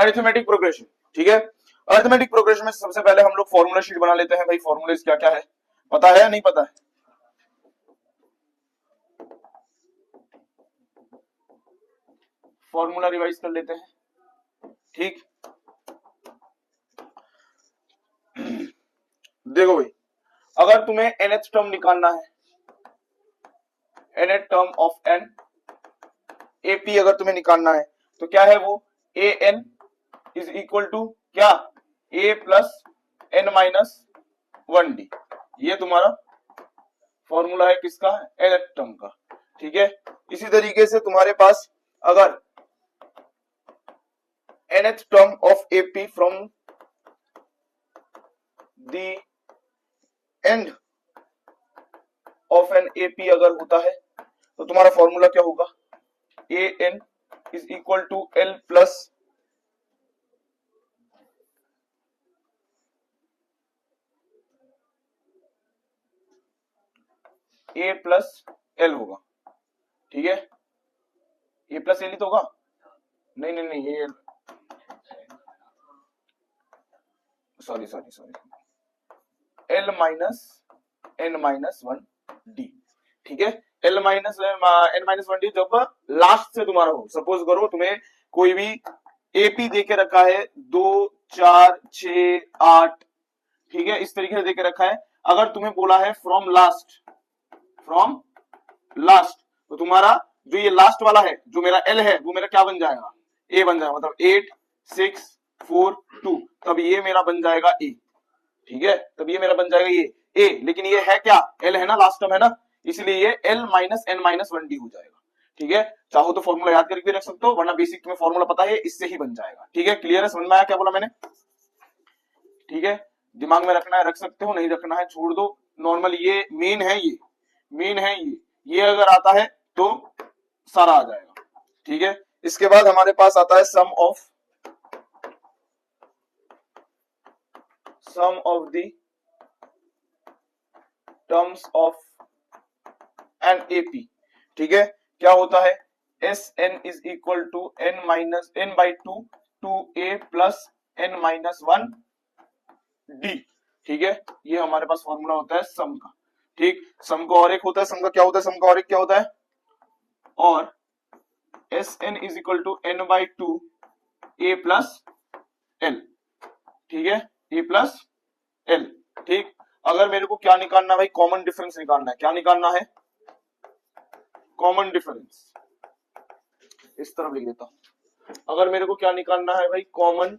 Arithmetic progression. ठीक है, arithmetic progression में सबसे पहले हम लोग फॉर्मूला शीट बना लेते हैं। भाई फॉर्मूलेस क्या क्या है, पता है या नहीं पता है? फॉर्मूला रिवाइज कर लेते हैं। ठीक, देखो भाई, अगर तुम्हें nth टर्म निकालना है, nth term of an AP अगर तुम्हें निकालना है तो क्या है वो, ए एन इज इक्वल टू क्या, ए प्लस एन माइनस 1d। ये तुम्हारा फॉर्मूला है किसका, nth टर्म का। ठीक है, इसी तरीके से तुम्हारे पास अगर nth term of AP from the end of an AP अगर होता है तो तुम्हारा फॉर्मूला क्या होगा, a n is equal to l plus a plus l होगा। ठीक है, ए प्लस एल ही तो होगा, नहीं नहीं नहीं, ये sorry sorry sorry, L minus N minus 1d। ठीक है, L minus N minus 1d जब लास्ट से तुम्हारा हो, सपोज करो तुम्हें कोई भी एपी देके रखा है 2 4 6 8, ठीक है, इस तरीके से देके रखा है। अगर तुम्हें बोला है फ्रॉम लास्ट तो तुम्हारा जो ये लास्ट वाला है, जो मेरा एल है, वो मेरा क्या बन जाएगा, ए बन जाएगा, मतलब 8 6 4 2, तब ये मेरा बन जाएगा ए। ठीक है, तब ये मेरा बन जाएगा ये ए, लेकिन ये है क्या, एल है ना, लास्ट टर्म है ना, इसलिए ये L minus N minus 1d हो जाएगा। ठीक है, चाहो तो फॉर्मूला याद करके भी रख सकते हो, वरना बेसिक तुम्हें फॉर्मूला पता है, इससे ही बन जाएगा। ठीक है, क्लियर है, समझ में आया क्या बोला मैंने? ठीक है, दिमाग में रखना है रख सकते हो, नहीं रखना है छोड़ दो। नॉर्मल ये मेन है, ये मेन है, ये अगर आता है तो सारा आ जाएगा। ठीक है, इसके बाद हमारे पास आता है sum of the terms of an AP. ठीक है, क्या होता है, s N is equal to N minus n by two A plus N minus 1d। ठीक है, ये हमारे पास फॉर्मूला होता है सम का। ठीक, सम का और एक होता है, सम का क्या होता है, सम का और एक क्या होता है, और S N is equal to N by two A plus L. ठीक है, ए प्लस एल। ठीक, अगर मेरे को क्या निकालना है भाई, कॉमन डिफरेंस निकालना है। क्या निकालना है, कॉमन डिफरेंस, इस तरफ लिख देता हूं। अगर मेरे को क्या निकालना है भाई, कॉमन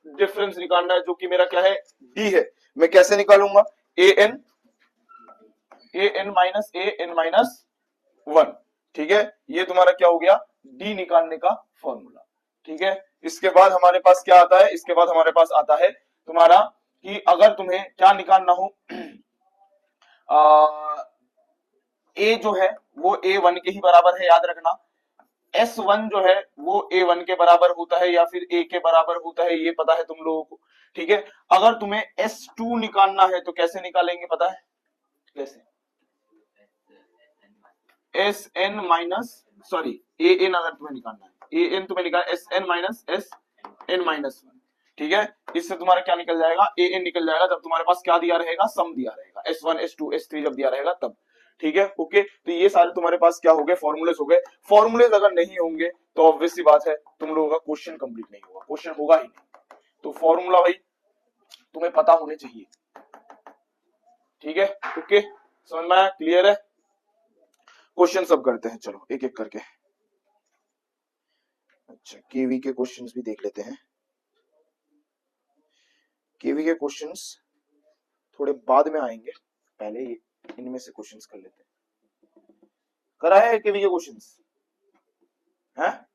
डिफरेंस निकालना है, जो कि मेरा क्या है, डी है। मैं कैसे निकालूंगा, ए एन माइनस 1। ठीक है, ये तुम्हारा क्या हो गया, डी निकालने का फॉर्मूला। ठीक है, इसके बाद हमारे पास क्या आता है, इसके बाद हमारे पास आता है तुम्हारा कि अगर तुम्हें क्या निकालना हो, ए जो है वो A1 के ही बराबर है, याद रखना। S1 जो है वो A1 के बराबर होता है या फिर A के बराबर होता है, ये पता है तुम लोगों को। ठीक है, अगर तुम्हें S2 निकालना है तो कैसे निकालेंगे, पता है कैसे, S N minus sorry A N, अगर तुम्हें निकालना है ए एन, तुम्हें निकाल S N minus S N minus 1। ठीक है, इससे तुम्हारा क्या निकल जाएगा, ए एन निकल जाएगा, जब तुम्हारे पास क्या दिया रहेगा, सम दिया रहेगा, S1 S2 S3 जब दिया रहेगा तब। ठीक है, ओके, तो ये सारे तुम्हारे पास क्या हो गए, फॉर्मूलेस हो गए। फॉर्मूलेस अगर नहीं होंगे तो ऑब्वियस सी बात है तुम लोगों का क्वेश्चन कंप्लीट नहीं होगा, क्वेश्चन होगा ही नहीं। तो फॉर्मूला भाई तुम्हें पता होने चाहिए। ठीक है, ओके, समझ में आया, क्लियर है? क्वेश्चन सब करते हैं, चलो एक एक करके। अच्छा, केवी के क्वेश्चंस भी देख लेते हैं। केवी के क्वेश्चंस थोड़े बाद में आएंगे, पहले इनमें से क्वेश्चंस कर लेते हैं। कराया है केवी के क्वेश्चंस हैं?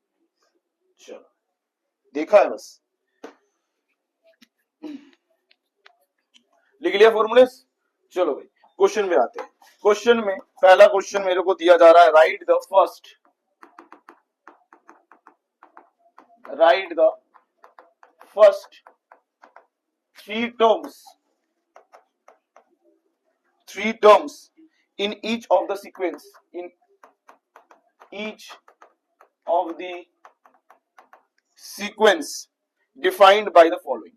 चलो, देखा है बस, लिख लिया फॉर्मूलेस। चलो भाई क्वेश्चन में आते हैं। क्वेश्चन में पहला क्वेश्चन मेरे को दिया जा रहा है, right the first three terms in each of the sequence defined by the following,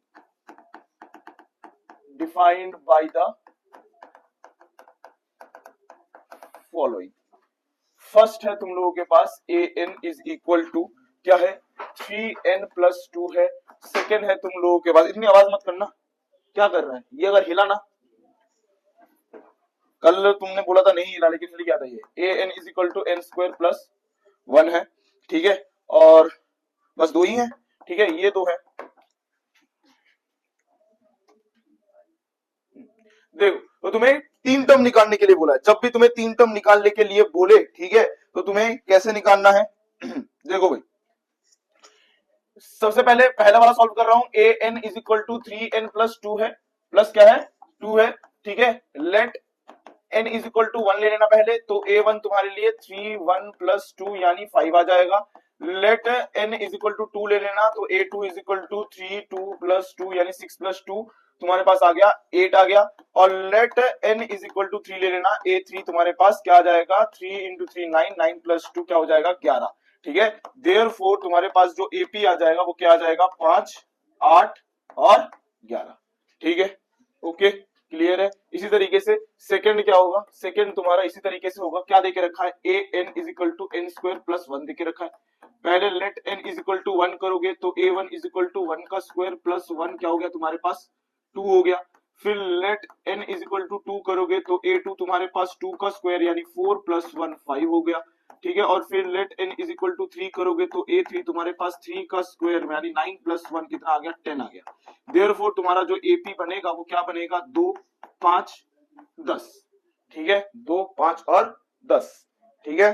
defined by the following। First है तुम लोगों के पास ए एन इज इक्वल टू क्या है 3n+2 है। सेकेंड है तुम लोगों के पास, इतनी आवाज मत करना, क्या कर रहा है ये, अगर हिला ना, कल तुमने बोला था नहीं हिला, लेकिन हिल गया था ये। A n is equal to n²+1 है, ठीक है, और बस दो ही है, ठीक है, ये दो है। देखो तो तुम्हें तीन टर्म निकालने के लिए बोला है, जब भी तुम्हें तीन टर्म निकालने के लिए बोले, ठीक है, तो तुम्हें कैसे निकालना है देखो भाई, सबसे पहले पहला वाला सॉल्व कर रहा हूं। A n is equal to 3n+2 है, प्लस क्या है 2 है, ठीक है। Let n is equal to 1 ले लेना पहले, तो a1 तुम्हारे लिए 3 1+2 यानी 5 आ जाएगा। Let n is equal to 2 ले लेना, तो a2 इज इक्वल टू 3 2+2 यानी 6+2 तुम्हारे पास आ गया 8 आ गया। और let n is equal to 3 ले लेना, a3 तुम्हारे पास क्या आ जाएगा 3 × 3 9, 9+2 क्या हो जाएगा 11, ठीक है। देयरफॉर तुम्हारे पास जो AP आ जाएगा वो क्या आ जाएगा 5 8 और 11, ठीक है, ओके क्लियर है। इसी तरीके से सेकंड क्या होगा, सेकंड तुम्हारा इसी तरीके से होगा, क्या देके रखा है ए n is equal to n²+1 देके रखा है। पहले let n is equal to 1 करोगे तो a1 इज इक्वल टू 1 का स्क्वायर प्लस 1 क्या हो गया तुम्हारे पास 2 हो गया। फिर let n is equal to 2 करोगे तो a2 तुम्हारे पास 2 का स्क्वायर यानी 4 + 1 5 हो गया, ठीक है। और फिर let n is equal to 3 करोगे तो a3 तुम्हारे पास 3 का स्क्वायर यानी 9 + 1 कितना आ गया 10 आ गया। देयरफॉर तुम्हारा जो AP बनेगा वो क्या बनेगा 2 5 10, ठीक है, 2 5 और 10, ठीक है।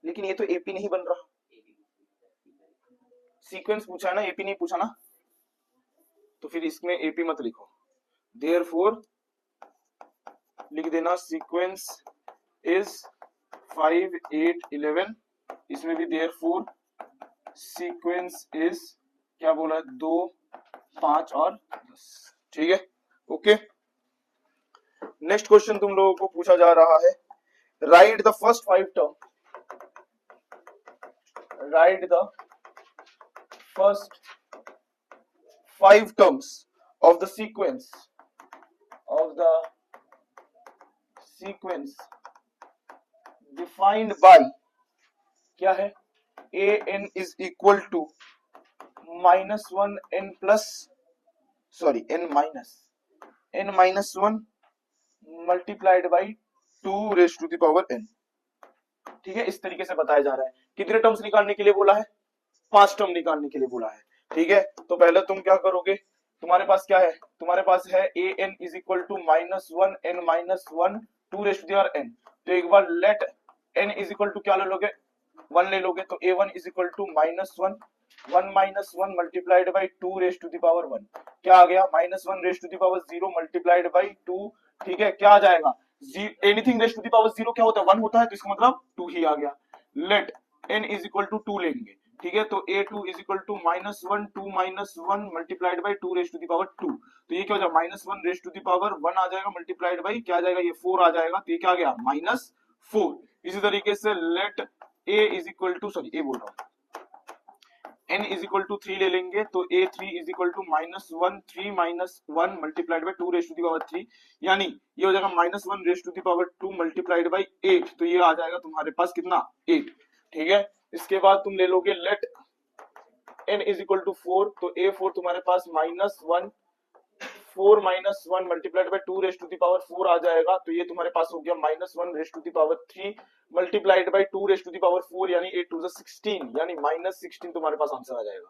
लेकिन ये तो AP नहीं बन रहा, सीक्वेंस पूछा है ना, AP नहीं पूछा ना, तो फिर इसमें AP मत लिखो, देयरफॉर लिख देना सीक्वेंस इज 5 8 11, इसमें भी देयरफॉर सीक्वेंस इज क्या बोला है 2 5 और 10, ठीक है, ओके। नेक्स्ट क्वेश्चन तुम लोगों को पूछा जा रहा है, right the first 5 term, write the first 5 terms of the sequence defined by क्या है a n is equal to -1 n plus sorry n minus 1 multiplied by 2 raised to the power n, ठीक है। इस तरीके से बताया जा रहा है। कितने टर्म्स निकालने के लिए बोला है 5 टर्म निकालने के लिए बोला है, ठीक है। तो पहले तुम क्या करोगे, तुम्हारे पास क्या है, तुम्हारे पास है a n is equal to -1 n - 1 2 raise to the power n, तो एक बार let n is equal to क्या ले लोगे 1 ले लोगे, तो a1 is equal to -1 1 - 1 multiplied by 2 raise to the power 1 क्या आ गया -1 raise to the power 0 multiplied by 2, ठीक है, क्या आ जाएगा anything raise to the power 0 क्या होता है 1 होता है, तो इसका मतलब 2 ही आ गया। Let n is equal to 2 लेंगे, ठीक है, तो a2 is equal to -1 2 - 1 multiplied by 2 raise to the power 2, तो ये क्या हो जाएगा -1 रेज़ टू द पावर 1 आ जाएगा मल्टीप्लाइड बाई क्या आ जाएगा ये 4 आ जाएगा, तो ये क्या आ गया -4। इसी तरीके से let a is equal to sorry a बोल रहा हूं n इज इक्वल टू 3 ले लेंगे, तो a3 is equal to -1 3 - 1 multiplied by 2 raise to the power 3, यानी ये हो जाएगा -1 raise to the power 2 multiplied by 8, तो ये आ जाएगा तुम्हारे पास कितना 8, ठीक है। इसके बाद तुम ले लोगे let n is equal to 4, तो a4 तुम्हारे पास -1 4 - 1 multiplied by 2 raise to the power 4 आ जाएगा, तो ये तुम्हारे पास हो गया -1 raise to the power 3 multiplied by 2 raise to the power 4 यानी 8 टू द 16 यानी -16 तुम्हारे पास आंसर आ जाएगा।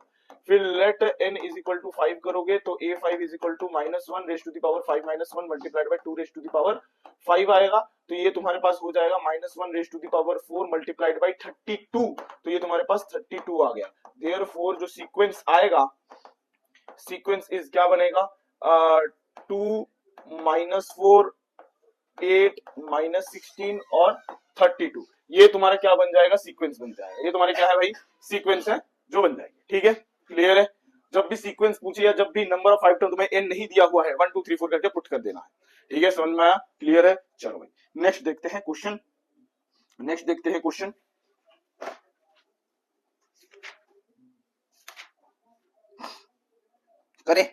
फिर let n is equal to 5 करोगे, तो a5 is equal to -1 raise to the power 5 - 1 multiplied by 2 raise to the power 5 आएगा, तो ये तुम्हारे पास हो जाएगा -1 raise to the power 4 multiplied by 32, तो ये तुम्हारे पास 32 आ गया। देयरफॉर जो सीक्वेंस आएगा, सीक्वेंस इज क्या बनेगा 2 -4 8 -16 और 32, ये तुम्हारा क्या बन जाएगा सीक्वेंस बन जाएगा, ये तुम्हारे क्या है भाई सीक्वेंस है जो बन जाएगी, ठीक है, क्लियर है। जब भी सीक्वेंस पूछे या जब भी नंबर ऑफ आइटम तुम्हें n नहीं दिया हुआ है 1 2 3 4 करके पुट कर देना है, ठीक है, समझ में आया, क्लियर है। चलो भाई नेक्स्ट देखते हैं क्वेश्चन, नेक्स्ट देखते हैं क्वेश्चन। करें,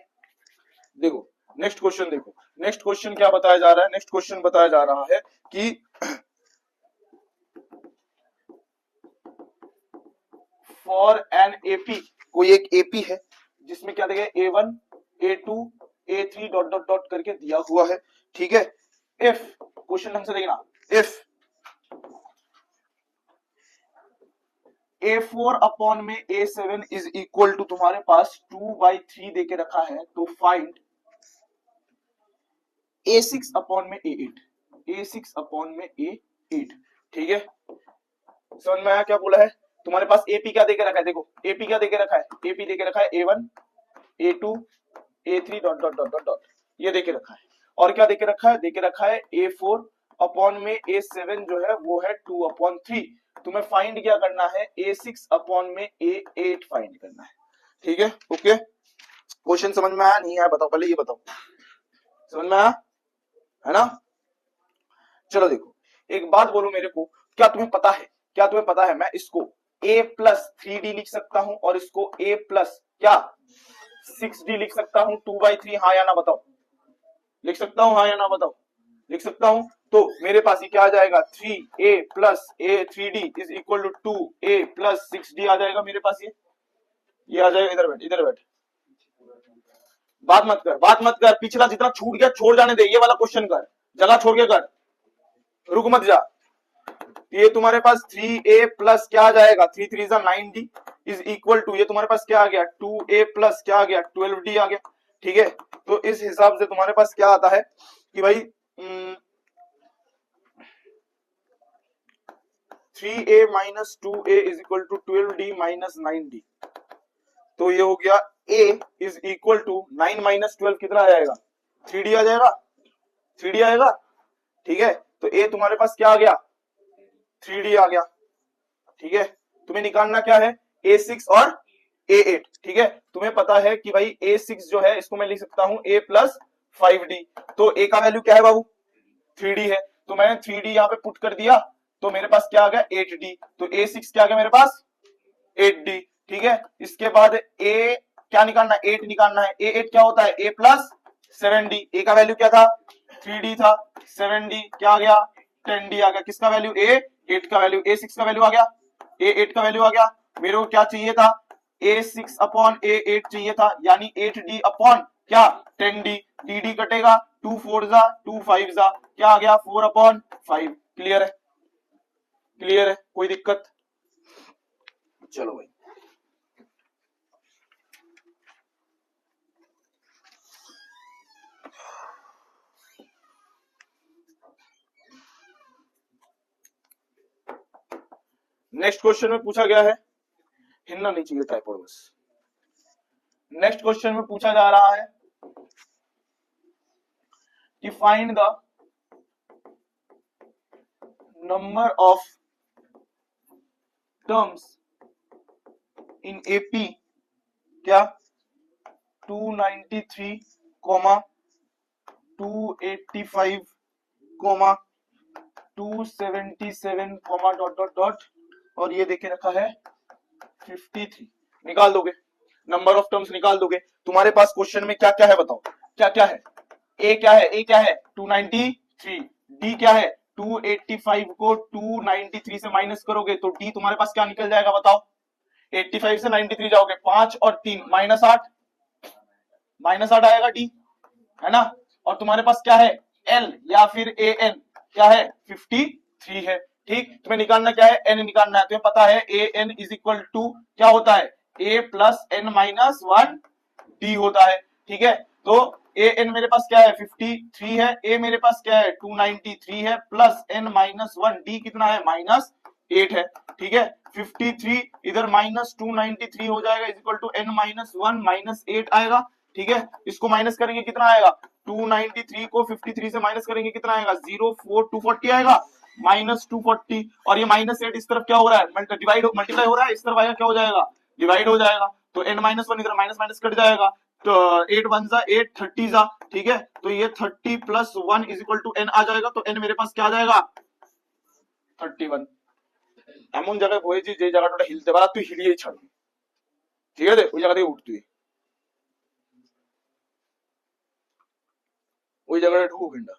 देखो नेक्स्ट क्वेश्चन, देखो नेक्स्ट क्वेश्चन क्या बताया जा रहा है, नेक्स्ट क्वेश्चन बताया जा रहा है कि फॉर एन एपी, कोई एक एपी है जिसमें क्या देखिए A1 A2 A3 dot dot dot करके दिया हुआ है, ठीक है। इफ, क्वेश्चन ढंग से देखना, इफ A4 अपॉन में A7 इज इक्वल टू तुम्हारे पास 2/3 देके रखा है, तो फाइंड A6 अपॉन में A8, A6 अपॉन में A8, ठीक है, समझ में आया क्या बोला है। तुम्हारे पास एपी क्या देके रखा है, देखो एपी क्या देके रखा है, एपी देके रखा है A1 A2 A3 dot dot dot dot dot, ये देके रखा है, और क्या देके रखा है, देके रखा है A4 अपॉन में A7 जो है वो है 2/3, तुम्हें फाइंड क्या करना है, A6 अपॉन में A8 फाइंड करना है, ठीक है, ओके। क्वेश्चन समझ में आया नहीं आया बताओ, पहले ये बताओ, समझ में आया है ना। चलो देखो एक बात बोलो मेरे को, क्या तुम्हें पता है, क्या तुम्हें पता है मैं इसको a प्लस 3d लिख सकता हूं और इसको a प्लस क्या 6d लिख सकता हूं 2/3, हाँ या ना बताओ, लिख सकता हूं हाँ या ना बताओ, लिख सकता हूं। तो मेरे पास ये क्या आ जाएगा 3a plus a 3d is equal to 2a plus 6d आ जाएगा मेरे पास, ये आ जाएगा। इधर बैठ, इधर बैठ, बात मत कर, बात मत कर, पिछला जितना छूट गया छोड़ जाने दे, ये वाला क्वेश्चन कर, जगह छोड़ के कर, रुक मत जा। ये तुम्हारे पास 3a प्लस क्या आ जाएगा 3 3 9d इज इक्वल टू, ये तुम्हारे पास क्या आ गया 2a प्लस क्या आ गया 12d आ गया, ठीक है। तो इस हिसाब से तुम्हारे पास क्या आता है कि भाई 3a minus 2a is equal to 12d minus 9d, तो ये हो गया a is equal to 9 minus 12 कितना आ जाएगा 3d आ जाएगा, 3d आएगा, ठीक है। तो a तुम्हारे पास क्या आ गया 3d आ गया, ठीक है। तुम्हें निकालना क्या है A6 और A8, ठीक है। तुम्हें पता है कि भाई A6 जो है इसको मैं लिख सकता हूं A प्लस 5d, तो A का वैल्यू क्या है बाबू 3d है, तो मैंने 3d यहाँ पे पुट कर दिया, तो मेरे पास क्या आ गया 8d, तो A6 क्या आ गया मेरे पास 8d, ठीक है। इसके बाद A क्या निकालना है 8 निकालना है, A8 क्या होता है A प्लस 7d, A का वैल्यू क्या था 3d था, 7d क्या आ गया 10d आ गया, किसका वैल्यू A8 का वैल्यू, A6 का वैल्यू आ गया, A8 का वैल्यू आ गया, मेरे को क्या चाहिए था A6 अपॉन A8 चाहिए था, यानी 8d अपॉन क्या 10d, dd कटेगा 2 4 जा 2 5 जा, क्या आ गया 4/5, क्लियर है, क्लियर है, कोई दिक्कत। चलो भाई नेक्स्ट क्वेश्चन में पूछा गया है, हिलना नहीं चाहिए टाइपॉड बस। नेक्स्ट क्वेश्चन में पूछा जा रहा है कि find the number of terms in AP क्या 293, 285, 277, डॉट डॉट डॉट, और ये देखे रखा है 53, निकाल दोगे नंबर ऑफ टर्म्स, निकाल दोगे। तुम्हारे पास क्वेश्चन में क्या क्या है बताओ, क्या क्या है, ए क्या है, ए क्या है 293, डी क्या है 285 को 293 से माइनस करोगे तो डी तुम्हारे पास क्या निकल जाएगा बताओ, 85 से 93 जाओगे 5 और 3 -8, -8 आएगा डी, है ना। और तुम्हारे पास क्या है एल या फिर ए एन क्या है 53 है, ठीक। तुम्हें निकालना क्या है एन निकालना है, तुम्हें पता है ए एन इज इक्वल टू क्या होता है ए प्लस एन माइनस 1 डी होता है, ठीक है। तो ए एन मेरे पास क्या है 53 है, ए मेरे पास क्या है 293 है, प्लस एन माइनस 1 डी कितना है -8 है, ठीक है। 53 इधर -293 हो जाएगा is equal to N minus 1 -8 आएगा, ठीक है। इसको माइनस करेंगे कितना आएगा 293 को 53 से माइनस करेंगे कितना आएगा 04240 आएगा -240, और ये -8 इस तरफ क्या हो रहा है मल्टीप्लाई हो रहा है, इस तरफ आएगा क्या हो जाएगा डिवाइड हो जाएगा, तो n माइनस वन इधर माइनस माइनस कट जाएगा, तो 8 वन जा 8 30 जा, ठीक है, तो ये 30 plus 1 is equal to n आ जाएगा, तो n मेरे पास क्या आ जाएगा 31। এমন জায়গায় বয়েছি যে জায়গাটা হিলতে পারা তুই হিলিয়েই ছাড়বি, ঠিক আছে, ওই জায়গা থেকে উঠবি, ওই জায়গাটা ঢুকু কিনা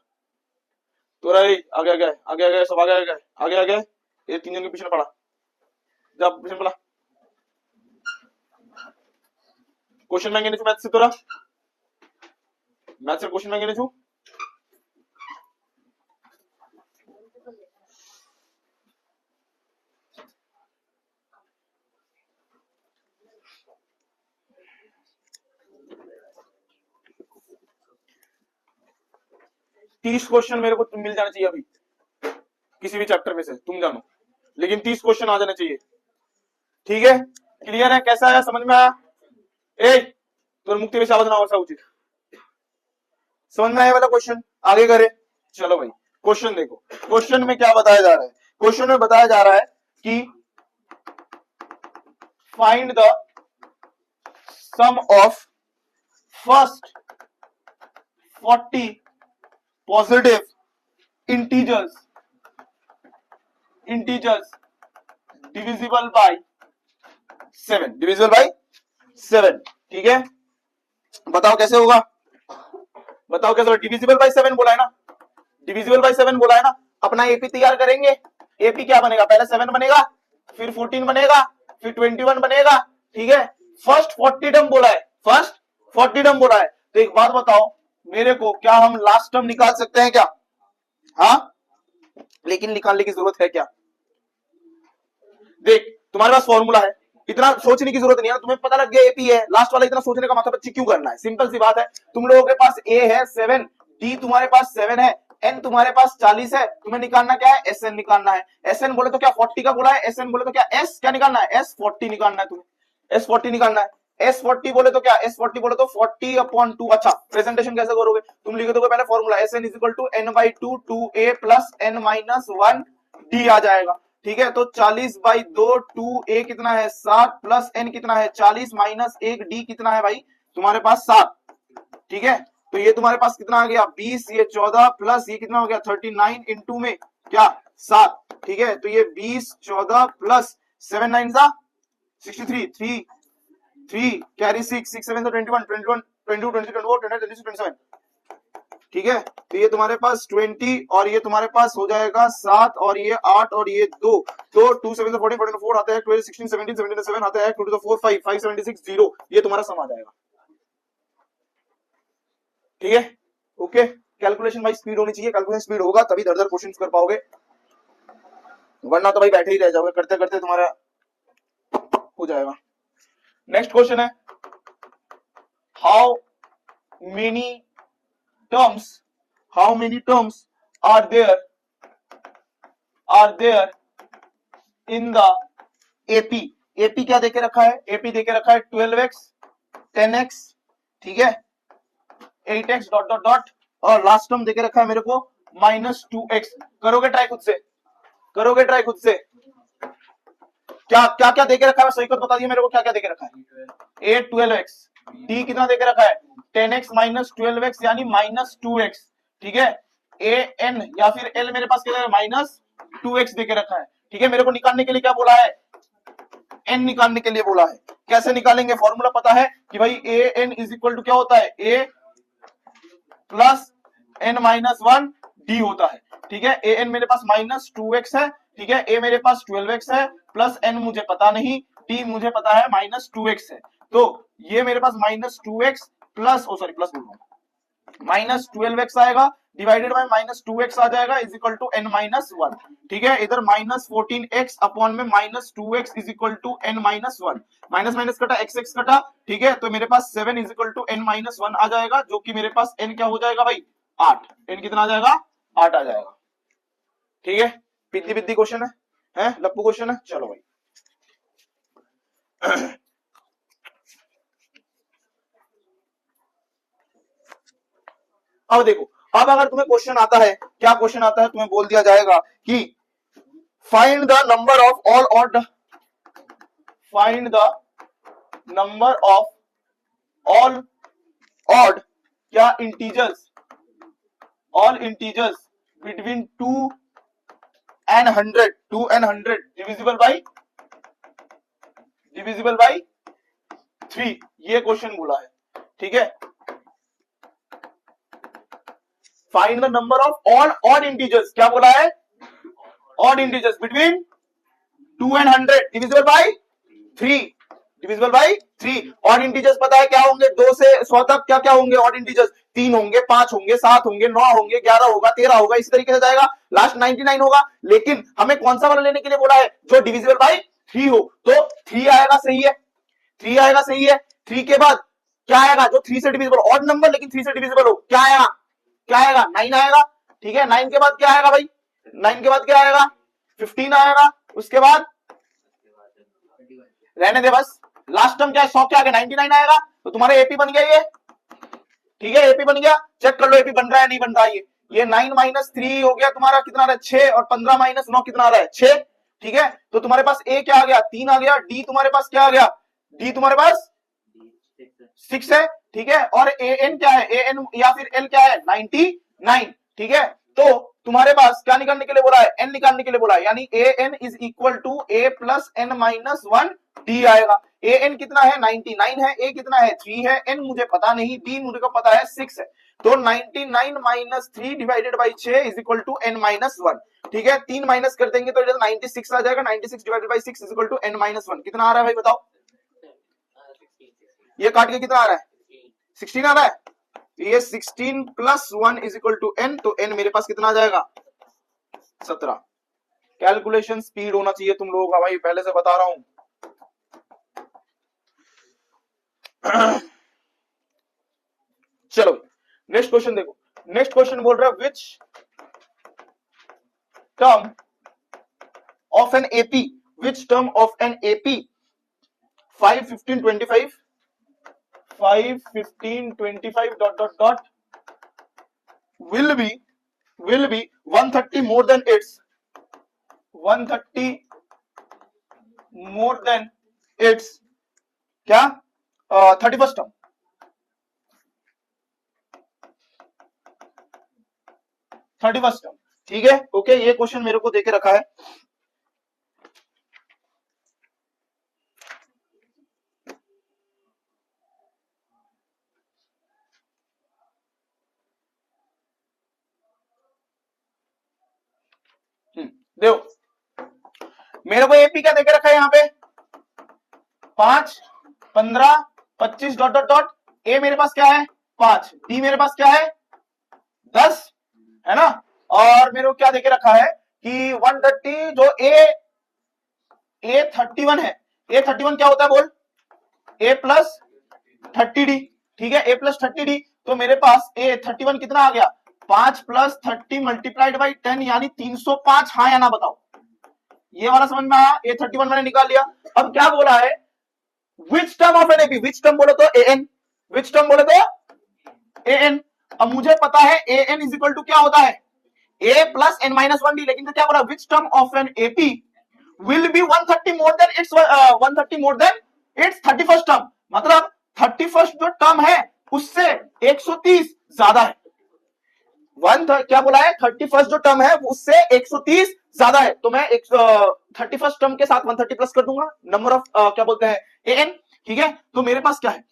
তোরা এই আগে আগে আগে আগে সব আগে আগে আগে আগে এই তিনজনকে পিছনে পাড়া, যা পিছনে পাড়া। কোশ্চেন ব্যাংক এনেছো ম্যাথসে, তোরা ম্যাথসের কোশ্চেন ব্যাংক এনেছো? तीस क्वेश्चन मेरे को मिल जाना चाहिए अभी किसी भी चैप्टर में से, तुम जानो, लेकिन 30 क्वेश्चन आ जाना चाहिए, ठीक है, क्लियर है? कैसा आया, समझ में आया? ए तो मुक्ति में आवाज ना हो उचित, समझ में आया वाला क्वेश्चन? आगे करे, चलो भाई क्वेश्चन देखो, क्वेश्चन में क्या बताया जा रहा है, क्वेश्चन में बताया जा रहा है कि find the sum of first 40 positive integers divisible by 7, ठीक है, बताओ कैसे होगा, बताओ कैसे होगा? डिविजिबल बाय 7 बोला है ना, डिविजिबल बाय 7 बोला है ना, अपना एपी तैयार करेंगे, एपी क्या बनेगा, पहले 7 बनेगा, फिर 14 बनेगा, फिर 21 बनेगा, ठीक है, फर्स्ट 40 टर्म बोला है, फर्स्ट 40 टर्म बोला है, तो एक बात बताओ मेरे को, क्या हम लास्ट टर्म निकाल सकते हैं क्या? हाँ, लेकिन निकालने की जरूरत है क्या? देख तुम्हारे पास फॉर्मूला है, इतना सोचने की जरूरत नहीं है, तुम्हें पता लग गया एपी है, लास्ट वाला इतना सोचने का माथा बच्ची क्यों करना है, सिंपल सी बात है, तुम लोगों के पास ए है 7, डी तुम्हारे पास 7 है, एन तुम्हारे पास 40 है, तुम्हें निकालना क्या है, एस एन निकालना है, एस एन बोले तो क्या 40 का बोला है, एस एन बोले तो क्या एस क्या निकालना है, एस 40 निकालना है, तुम्हें एस 40 निकालना है, एस 40 बोले तो क्या, एस 40 बोले तो 40/2, अच्छा प्रेजेंटेशन कैसे करोगे, तुम लिख दोगे पहले formula S N is equal to n/2 2a plus n minus 1 d आ जाएगा, ठीक है, तो 40/2 2a कितना है 7 प्लस n कितना है 40 माइनस 1 d कितना है भाई तुम्हारे पास 7, ठीक है, तो ये तुम्हारे पास कितना आ गया 20, ये 14 प्लस ये कितना हो गया 39 इंटू में क्या 7, ठीक है, तो ये 20 14 प्लस 7 9 63 3 कैरी 6 6 7 21 21 22 23 24 25 26 27, ठीक है, तो ये तुम्हारे पास 20 और ये तुम्हारे पास हो जाएगा 7 और ये 8 और ये 2, तो 2 7 14 14 4 आता है 12 16 17 17 7 आता है 2 to the 4 5 5 76 0, ये तुम्हारा सम आ जाएगा, ठीक है, ओके, कैलकुलेशन भाई स्पीड होनी चाहिए, कैलकुलेशन स्पीड होगा तभी दर दर क्वेश्चन कर पाओगे, वरना तो भाई बैठे ही रह जाओगे, करते करते तुम्हारा हो जाएगा। नेक्स्ट क्वेश्चन है, how many terms are there in the AP? AP क्या देके रखा है, AP देके रखा है 12x 10x, ठीक है, 8x डॉट डॉट डॉट, और लास्ट टर्म देके रखा है मेरे को -2x, करोगे ट्राई खुद से, करोगे ट्राई खुद से, क्या क्या क्या देके रखा है सही को बता दिया मेरे को, क्या क्या देके रखा है, 8 12x, d कितना देके रखा है 10x माइनस 12x यानी -2x, ठीक है, a n या फिर l मेरे पास क्या है -2x देके रखा है, ठीक है, मेरे को निकालने के लिए क्या बोला है, n निकालने के लिए बोला है, कैसे निकालेंगे, फॉर्मूला पता है कि भाई a n is equal to क्या होता है a plus n minus 1 d होता है, ठीक है, a n मेरे पास -2x है, ठीक है, a मेरे पास 12x है, प्लस n मुझे पता नहीं, d मुझे पता है -2x है, तो ये मेरे पास -2x plus oh sorry plus बोल रहा हूं -12x आएगा डिवाइडेड बाय -2x आ जाएगा इज इक्वल टू n-1, ठीक है, इधर -14x अपॉन में -2x is equal to n-1, minus minus कटा x कटा, ठीक है, तो मेरे पास 7 इज इक्वल टू n-1 आ जाएगा, जो कि मेरे पास n क्या हो जाएगा भाई 8, n कितना आ जाएगा 8 आ जाएगा, ठीक है, पिद्दी पिद्दी क्वेश्चन है लप्पू क्वेश्चन है, चलो भाई अब देखो, अब अगर तुम्हें क्वेश्चन आता है, क्या क्वेश्चन आता है, तुम्हें बोल दिया जाएगा कि find the number of all odd, find the number of all odd क्या integers, all integers between 2 and 100, 2 and 100 divisible by 3, ये क्वेश्चन बोला है। ठीक है, find the number of all odd integers, क्या बोला है, odd integers between 2 and 100 divisible by 3, divisible by 3। Odd integers पता है क्या होंगे, 2 से 100 तक क्या क्या होंगे ऑड इंटीजर्स, 3 होंगे, 5 होंगे, 7 होंगे, 9 होंगे, 11 होगा, 13 होगा, इस तरीके से जाएगा, लास्ट 99 होगा। लेकिन हमें कौन सा वाला लेने के लिए बोला है, जो डिविजिबल बाई 3 हो, तो 3 आएगा, सही है, 3 आएगा, सही है। 3 के बाद क्या आएगा, जो 3 से डिविजिबल, ऑड नंबर लेकिन 3 से डिविजिबल हो, क्या आएगा, क्या आएगा, 9 आएगा। ठीक है, 9 के बाद क्या आएगा भाई, 9 के बाद क्या आएगा, 15 आएगा। उसके बाद रहने दे बस, लास्ट टर्म क्या है, 100 के आगे 99 आएगा, तो तुम्हारा एपी बन गया ये। ठीक है, एपी बन गया, चेक कर लो एपी बन रहा है नहीं बन रहा है। ये 9 माइनस 3 हो गया तुम्हारा, कितना आ रहा है 6, और 15 माइनस 9 कितना आ रहा है 6। ठीक है, तो तुम्हारे पास ए क्या आ गया, 3 आ गया, डी तुम्हारे पास क्या आ गया, डी तुम्हारे पास 6 है। ठीक है, और ए एन क्या है, ए एन या फिर एल क्या है 99। ठीक है, तो तुम्हारे पास क्या निकालने के लिए बोला है, एन निकालने के लिए बोला है, यानी a n is equal to A plus N minus 1 d आएगा। ए एन कितना है 99 है, ए कितना है 3 है, एन मुझे पता नहीं, डी मुझे को पता है 6 है, तो 99 minus 3 divided by 6 is equal to N minus 1। ठीक है, 3 माइनस कर देंगे तो 96 आ जाएगा, 96 divided by 6 is equal to N minus 1। कितना आ रहा है भाई बताओ, ये काट के कितना आ रहा है 16 आ रहा है, ये 16 plus 1 is equal to N, तो एन मेरे पास कितना आ जाएगा 17। कैलकुलेशन स्पीड होना चाहिए तुम लोगों का भाई, पहले से बता रहा हूं। चलो नेक्स्ट क्वेश्चन देखो, नेक्स्ट क्वेश्चन बोल रहा है which term of an AP, which term of an AP 5 15 25 5 15 25 dot dot dot will be 130 more than its 130 more than its क्या 31st टर्म, 31st टर्म। ठीक है, ओके, ये क्वेश्चन मेरे को देके रखा है। देखो मेरे को एपी क्या देके रखा है यहाँ पे 5 15 25 डॉट डॉट डॉट, ए मेरे पास क्या है 5, डी मेरे पास क्या है 10 है ना, और मेरे को क्या देके रखा है कि 130 जो ए 31 है, ए 31 क्या होता है बोल, ए प्लस 30डी। ठीक है, ए प्लस 30डी, तो मेरे पास ए 31 कितना आ गया 5 प्लस 30 मल्टीप्लाइड बाई 10 यानी 305। हाँ या ना बताओ, ये वाला समझ में आया, ए 31 मैंने निकाल लिया। अब क्या बोला है which term of an AP, which term बोले तो ए एन, विच टर्म बोले तो ए एन। अब मुझे पता है ए एन इज इक्वल टू क्या होता है ए प्लस एन माइनस 1 डी, लेकिन तो क्या बोला which term of an AP will be 130 more than it's 130 more than it's 31st term, मतलब 31st जो टर्म है उससे 130 ज्यादा है। क्या बोला है 31st जो टर्म है उससे 130 ज्यादा है, तो मैं 31st टर्म के साथ 130 प्लस कर दूंगा, नंबर ऑफ क्या बोलते हैं ए एन। ठीक है, तो मेरे पास क्या है,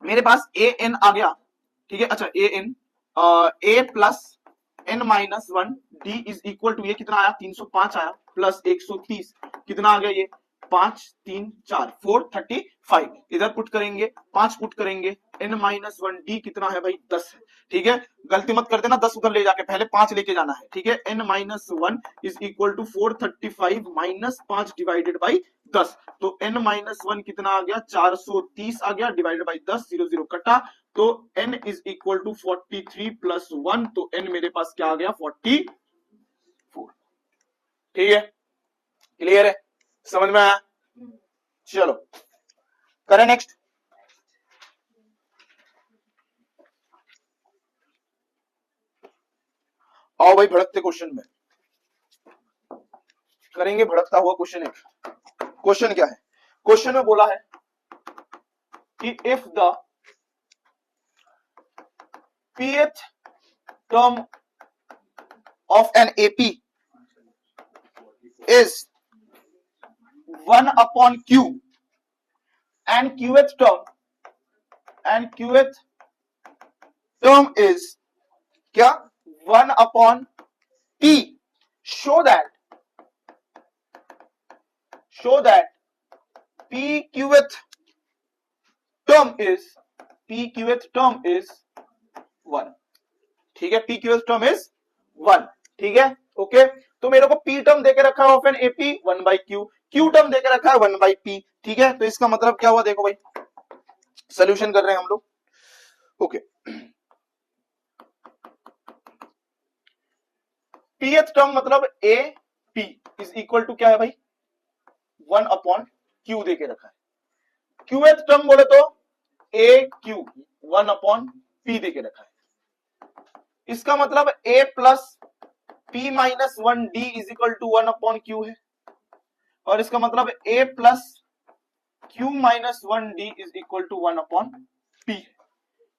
मेरे पास ए एन आ गया। ठीक है, अच्छा a n a plus N minus 1 d is equal to, ये कितना आया 305 आया, प्लस 130 कितना आ गया ये 5 3 4 435, इधर पुट करेंगे 5 पुट करेंगे, एन माइनस 1 डी कितना है भाई 10 है। ठीक है, गलती मत कर देना 10 उधर ले जाके, पहले 5 लेके जाना है। ठीक है, N minus 1 is equal to 435 minus 5 divided by 10, तो एन माइनस 1 कितना आ गया 430 आ गया, डिवाइडेड बाई 10, 0 0 कटा, तो n is equal to 43 plus 1, तो n मेरे पास क्या आ गया 44। ठीक है, क्लियर है, समझ में आया। चलो करें नेक्स्ट। आओ भाई भड़कते क्वेश्चन में करेंगे, भड़कता हुआ क्वेश्चन। एक क्वेश्चन क्या है, क्वेश्चन में बोला है कि if the pth term of an AP is 1 upon Q and qth term is क्या 1 upon P, show that pqth term is 1. ठीक है, pqth term is 1. ठीक है, ओके। तो मेरे को p टर्म देके रखा है of an AP 1 by Q, q term देके रखा है 1 बाई p। ठीक है, तो इसका मतलब क्या हुआ, देखो भाई सोल्यूशन कर रहे हैं हम लोग। ओके, pth टर्म मतलब a p is equal to क्या है भाई 1 अपॉन q देके रखा है। qth टर्म बोले तो a q 1 अपॉन p देके रखा है। इसका मतलब a plus p minus 1 d is equal to 1 upon q है, और इसका मतलब a plus q minus 1 d is equal to 1 upon p है।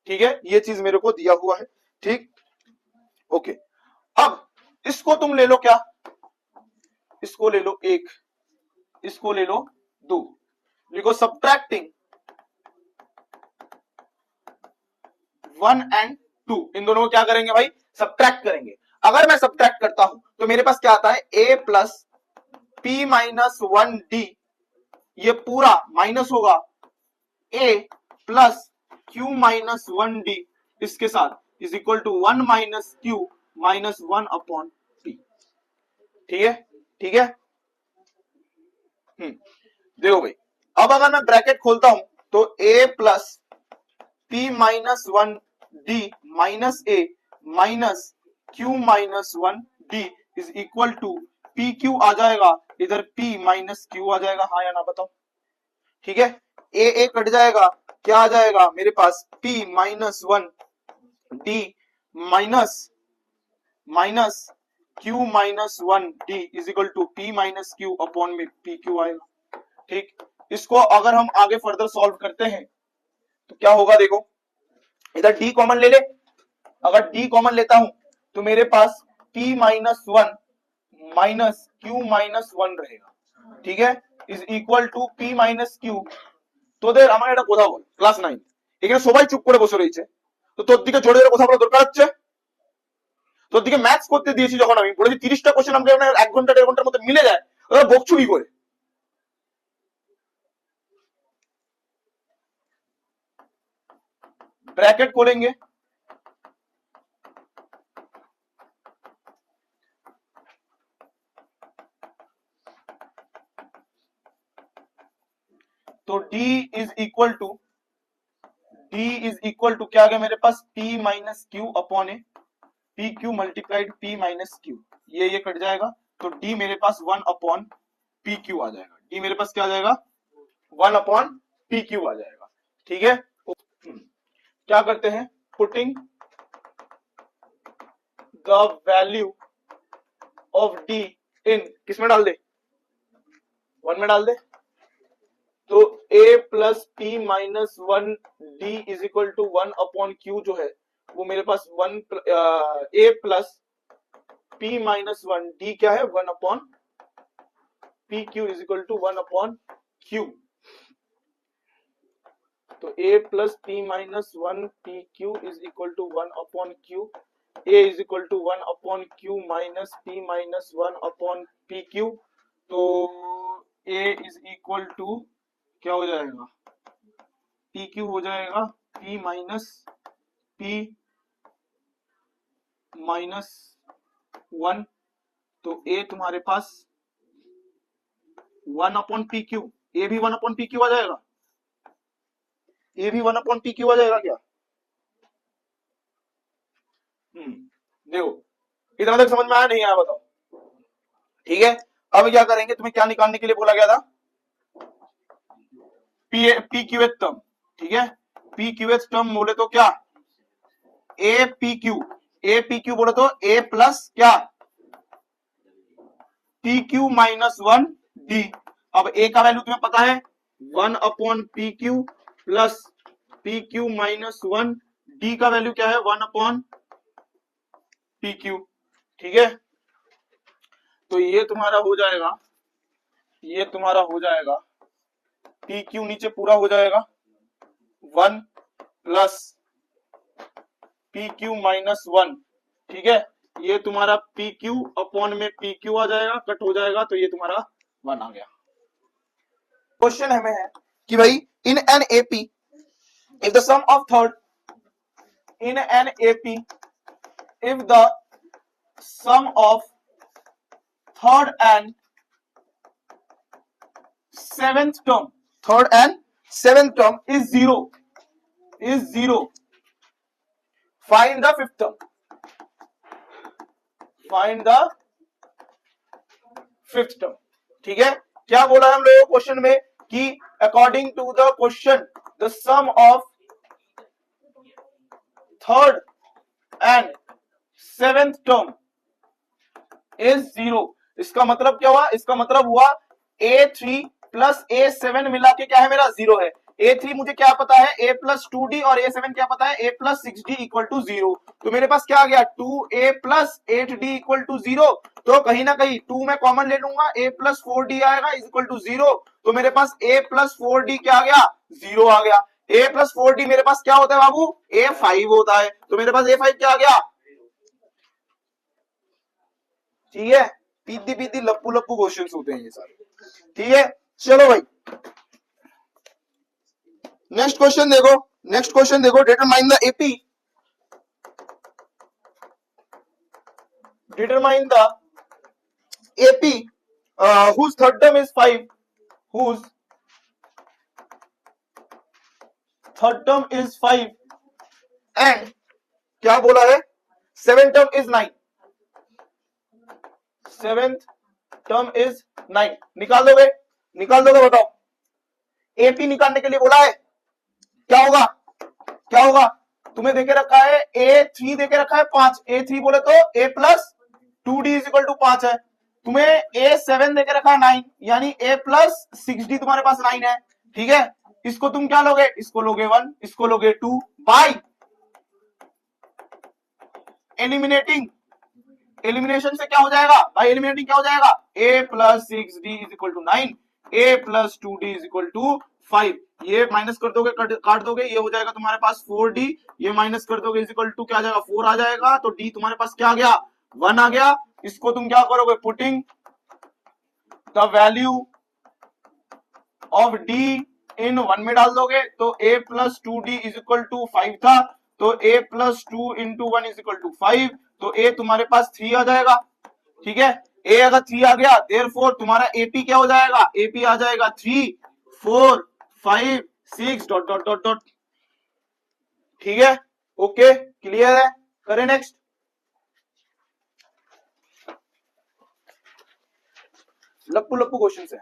ठीक है, ये चीज मेरे को दिया हुआ है। ठीक, ओके। अब इसको तुम ले लो क्या, इसको ले लो 1, इसको ले लो 2, लिखो सब्ट्रैक्टिंग 1 एंड 2, इन दोनों को क्या करेंगे भाई, सब्ट्रैक्ट करेंगे। अगर मैं सब्ट्रैक्ट करता हूं तो मेरे पास क्या आता है, a plus p minus 1 d, ये पूरा माइनस होगा a plus q minus 1 d इसके साथ is equal to 1 minus q minus 1 upon p। ठीक है, ठीक है। देखो भाई, अब अगर मैं ब्रैकेट खोलता हूं तो a plus p minus 1 d minus a minus q minus 1 d is equal to p q आ जाएगा, इधर p माइनस q आ जाएगा, हाँ या ना बताओ। ठीक है, a कट जाएगा, क्या आ जाएगा मेरे पास p minus 1 d minus minus q minus 1 d is equal to p minus q upon में पी क्यू आएगा। ठीक, इसको अगर हम आगे फर्दर सॉल्व करते हैं तो क्या होगा, देखो इधर d कॉमन ले ले, अगर d कॉमन लेता हूं तो मेरे पास p minus 1 minus q minus 1 रहेगा। ठीक है, is equal to p minus q। তোদের আমার এটা কথা বল ক্লাস 9 এখানে সবাই চুপ করে বসে রয়েছে, তো তোর দিকে জোরে জোরে কথা বলা দরকার হচ্ছে। তোর দিকে ম্যাথস করতে দিয়েছি যখন আমি বলেছি 30টা কোশ্চেন আমাকে 1 ঘন্টা 1.5 ঘন্টার মধ্যে মিলে যায়, ওরা বকছু কি করে। ब्रैकेट खोलेंगे, तो d इज इक्वल टू क्या आ गया मेरे पास p minus q upon a, p q multiplied p minus q, ये कट जाएगा, तो d मेरे पास 1 अपॉन पी क्यू आ जाएगा। d मेरे पास क्या आ जाएगा 1 अपॉन पी क्यू आ जाएगा। ठीक है, क्या करते हैं, putting the value of d in, किसमें डाल दे, 1 में डाल दे, तो a plus p minus 1 d is equal to 1 upon q जो है वो मेरे पास 1 a plus p minus 1 d क्या है 1 upon P Q is equal to 1 upon q। तो a plus p minus 1 P Q is equal to 1 upon q, a is equal to 1 upon q minus p minus 1 upon P Q. तो a is equal to क्या हो जाएगा, P Q हो जाएगा p minus p minus 1, तो a तुम्हारे पास 1 upon P Q, ए भी 1 अपॉन पी क्यू आ जाएगा, ए भी 1 अपॉन पी क्यू आ जाएगा क्या। देखो इतना तक समझ में आया नहीं आया बताओ। ठीक है, अब क्या करेंगे, तुम्हें क्या निकालने के लिए बोला गया था, पी क्यू एच टर्म। ठीक है, पी क्यू एच टर्म बोले तो क्या ए पी क्यू बोले तो ए प्लस क्या पी क्यू माइनस 1 डी। अब ए का वैल्यू तुम्हें पता है 1 upon P Q plus P Q minus 1, D का वैल्यू क्या है 1 अपॉन पी क्यू। ठीक है, तो ये तुम्हारा हो जाएगा, ये तुम्हारा हो जाएगा पी क्यू नीचे पूरा हो जाएगा 1 प्लस पी क्यू माइनस 1। ठीक है, ये तुम्हारा पी क्यू अपॉन में पी क्यू आ जाएगा, कट हो जाएगा, तो ये तुम्हारा 1 आ गया। क्वेश्चन हमें है कि भाई in an AP if the sum of third, in an AP if the sum of third and seventh term, third and seventh term is zero, find the fifth term, find the fifth term. ठीक है, क्या बोला हम लोगों question में कि according to the question the sum of third and seventh term is zero. इसका मतलब क्या हुआ, इसका मतलब हुआ a3 प्लस a7 मिला के क्या है मेरा जीरो है। a3 मुझे क्या पता है a प्लस 2d और a7 क्या पता है a plus 6d equal to 0। तो मेरे पास क्या आ गया 2a plus 8d equal to 0। तो कहीं ना कहीं 2 में कॉमन ले लूंगा, a प्लस 4d आएगा इज इक्वल टू 0। तो मेरे पास a प्लस 4d क्या आ गया 0 आ गया। a प्लस 4d मेरे पास क्या होता है बाबू a5 होता है, तो मेरे पास a5 क्या आ गया। ठीक है, पीती पीती लप्पू लप्पू क्वेश्चंस होते हैं ये सारे। ठीक है, चलो भाई नेक्स्ट क्वेश्चन देखो, नेक्स्ट क्वेश्चन देखो, determine the AP, determine the AP whose third term is 5, whose third term is 5 and क्या बोला है seventh term is 9, seventh term is 9। निकाल दोगे, निकाल दोगे, बताओ। एपी निकालने के लिए बोला है, क्या होगा, क्या होगा। तुम्हें देके रखा है a3 देके रखा है 5, a3 बोले तो a plus 2d is equal to 5 है। तुम्हें a7 देके रखा है 9, यानी a प्लस 6d तुम्हारे पास 9 है। ठीक है, इसको तुम क्या लोगे, इसको लोगे 1, इसको लोगे 2 बाय एलिमिनेटिंग, एलिमिनेशन से क्या हो जाएगा भाई, एलिमिनेटिंग क्या हो जाएगा a plus 6d is equal to 9, a plus 2d is equal to 5। ये माइनस कर दोगे, काट दोगे, ये हो जाएगा तुम्हारे पास 4d, ये माइनस कर दोगे इज इक्वल टू क्या आ जाएगा 4 आ जाएगा। तो d तुम्हारे पास क्या आ गया 1 आ गया। इसको तुम क्या करोगे, putting the value of d in 1 में डाल दोगे, तो a plus 2d is equal to 5 था, तो a plus 2 into 1 is equal to 5, तो a तुम्हारे पास 3 आ जाएगा। ठीक है, a अगर 3 आ गया देयरफॉर तुम्हारा AP क्या हो जाएगा, AP आ जाएगा 3 4 5 6 डॉट डॉट डॉट डॉट। ठीक है, ओके, क्लियर है, करें नेक्स्ट। लप्पू लप्पू क्वेश्चन है।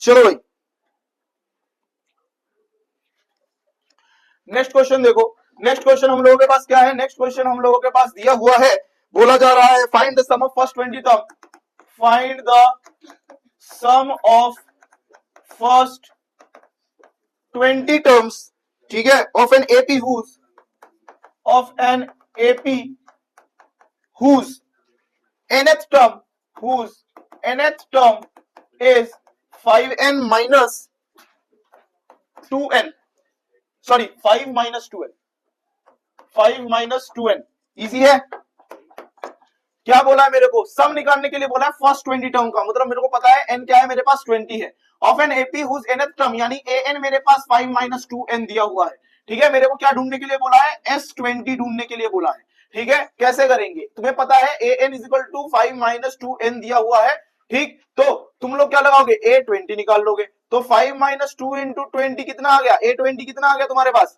चलो भाई नेक्स्ट क्वेश्चन देखो, नेक्स्ट क्वेश्चन हम लोगों के पास क्या है, नेक्स्ट क्वेश्चन हम लोगों के पास दिया हुआ है, बोला जा रहा है find the sum of first 20 term, find the sum of first 20 terms. ठीक है, of an AP whose, of an AP whose nth term, whose nth term is 5n minus 2n, sorry 5 minus 2n, 5 minus 2n। Easy है, क्या बोला है मेरे को, सम निकालने के लिए बोला है फर्स्ट 20 टर्म का, मतलब मेरे को पता है n क्या है, मेरे पास 20 है। Of an AP whose nth term, यानी an मेरे पास 5 minus 2n दिया हुआ है। ठीक है, मेरे को क्या ढूंढने के लिए बोला है, S20 ढूंढने के लिए बोला है। ठीक है, कैसे करेंगे, तुम्हें पता है an is equal to 5 minus 2n दिया हुआ है। ठीक, तो तुम लोग क्या लगाओगे, a20 निकाल लोगे, तो 5 minus 2 into 20 कितना आ गया, a20 कितना आ गया तुम्हारे पास,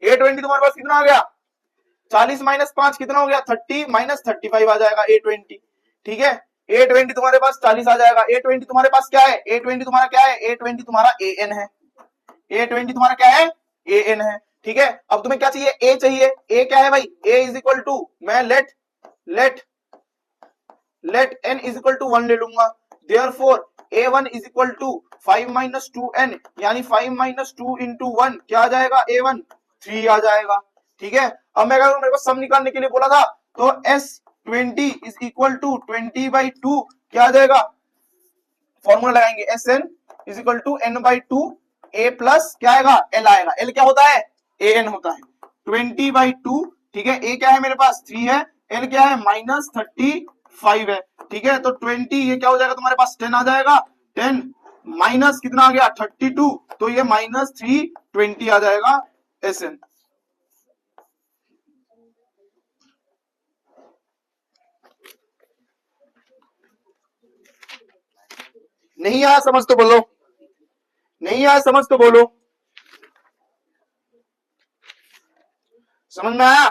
a20 तुम्हारे पास कितना आ गया 40 माइनस 5 कितना हो गया 30 माइनस 35 आ जाएगा a20। ठीक है, a20 तुम्हारे पास 40 आ जाएगा। a20 तुम्हारे पास क्या है, a20 तुम्हारा क्या है, a20 तुम्हारा an है, a20 तुम्हारा क्या है an है। ठीक है, अब तुम्हें क्या चाहिए, a चाहिए, a क्या है भाई, a इज इक्वल टू, मैं let n is equal to 1 ले लूंगा, therefore a1 is equal to 5 minus 2n, यानी 5 माइनस 2 इंटू 1 क्या आ जाएगा, a1 3 आ जाएगा। ठीक है, अब मैं अगर मेरे को सम निकालने के लिए बोला था तो s20 इज इक्वल टू 20/2 क्या आ जाएगा, फॉर्मूला लगाएंगे sn is equal to n/2 a plus क्या आएगा, l आएगा। l क्या होता है, an होता है। 20/2, ठीक है, a क्या है मेरे पास 3 है, l क्या है -35 है। ठीक है, तो 20 ये क्या हो जाएगा तुम्हारे पास 10 आ जाएगा, 10 माइनस कितना आ गया 32, तो ये -320 आ जाएगा sn। नहीं आया समझ तो बोलो, नहीं आया समझ तो बोलो, समझ में आया?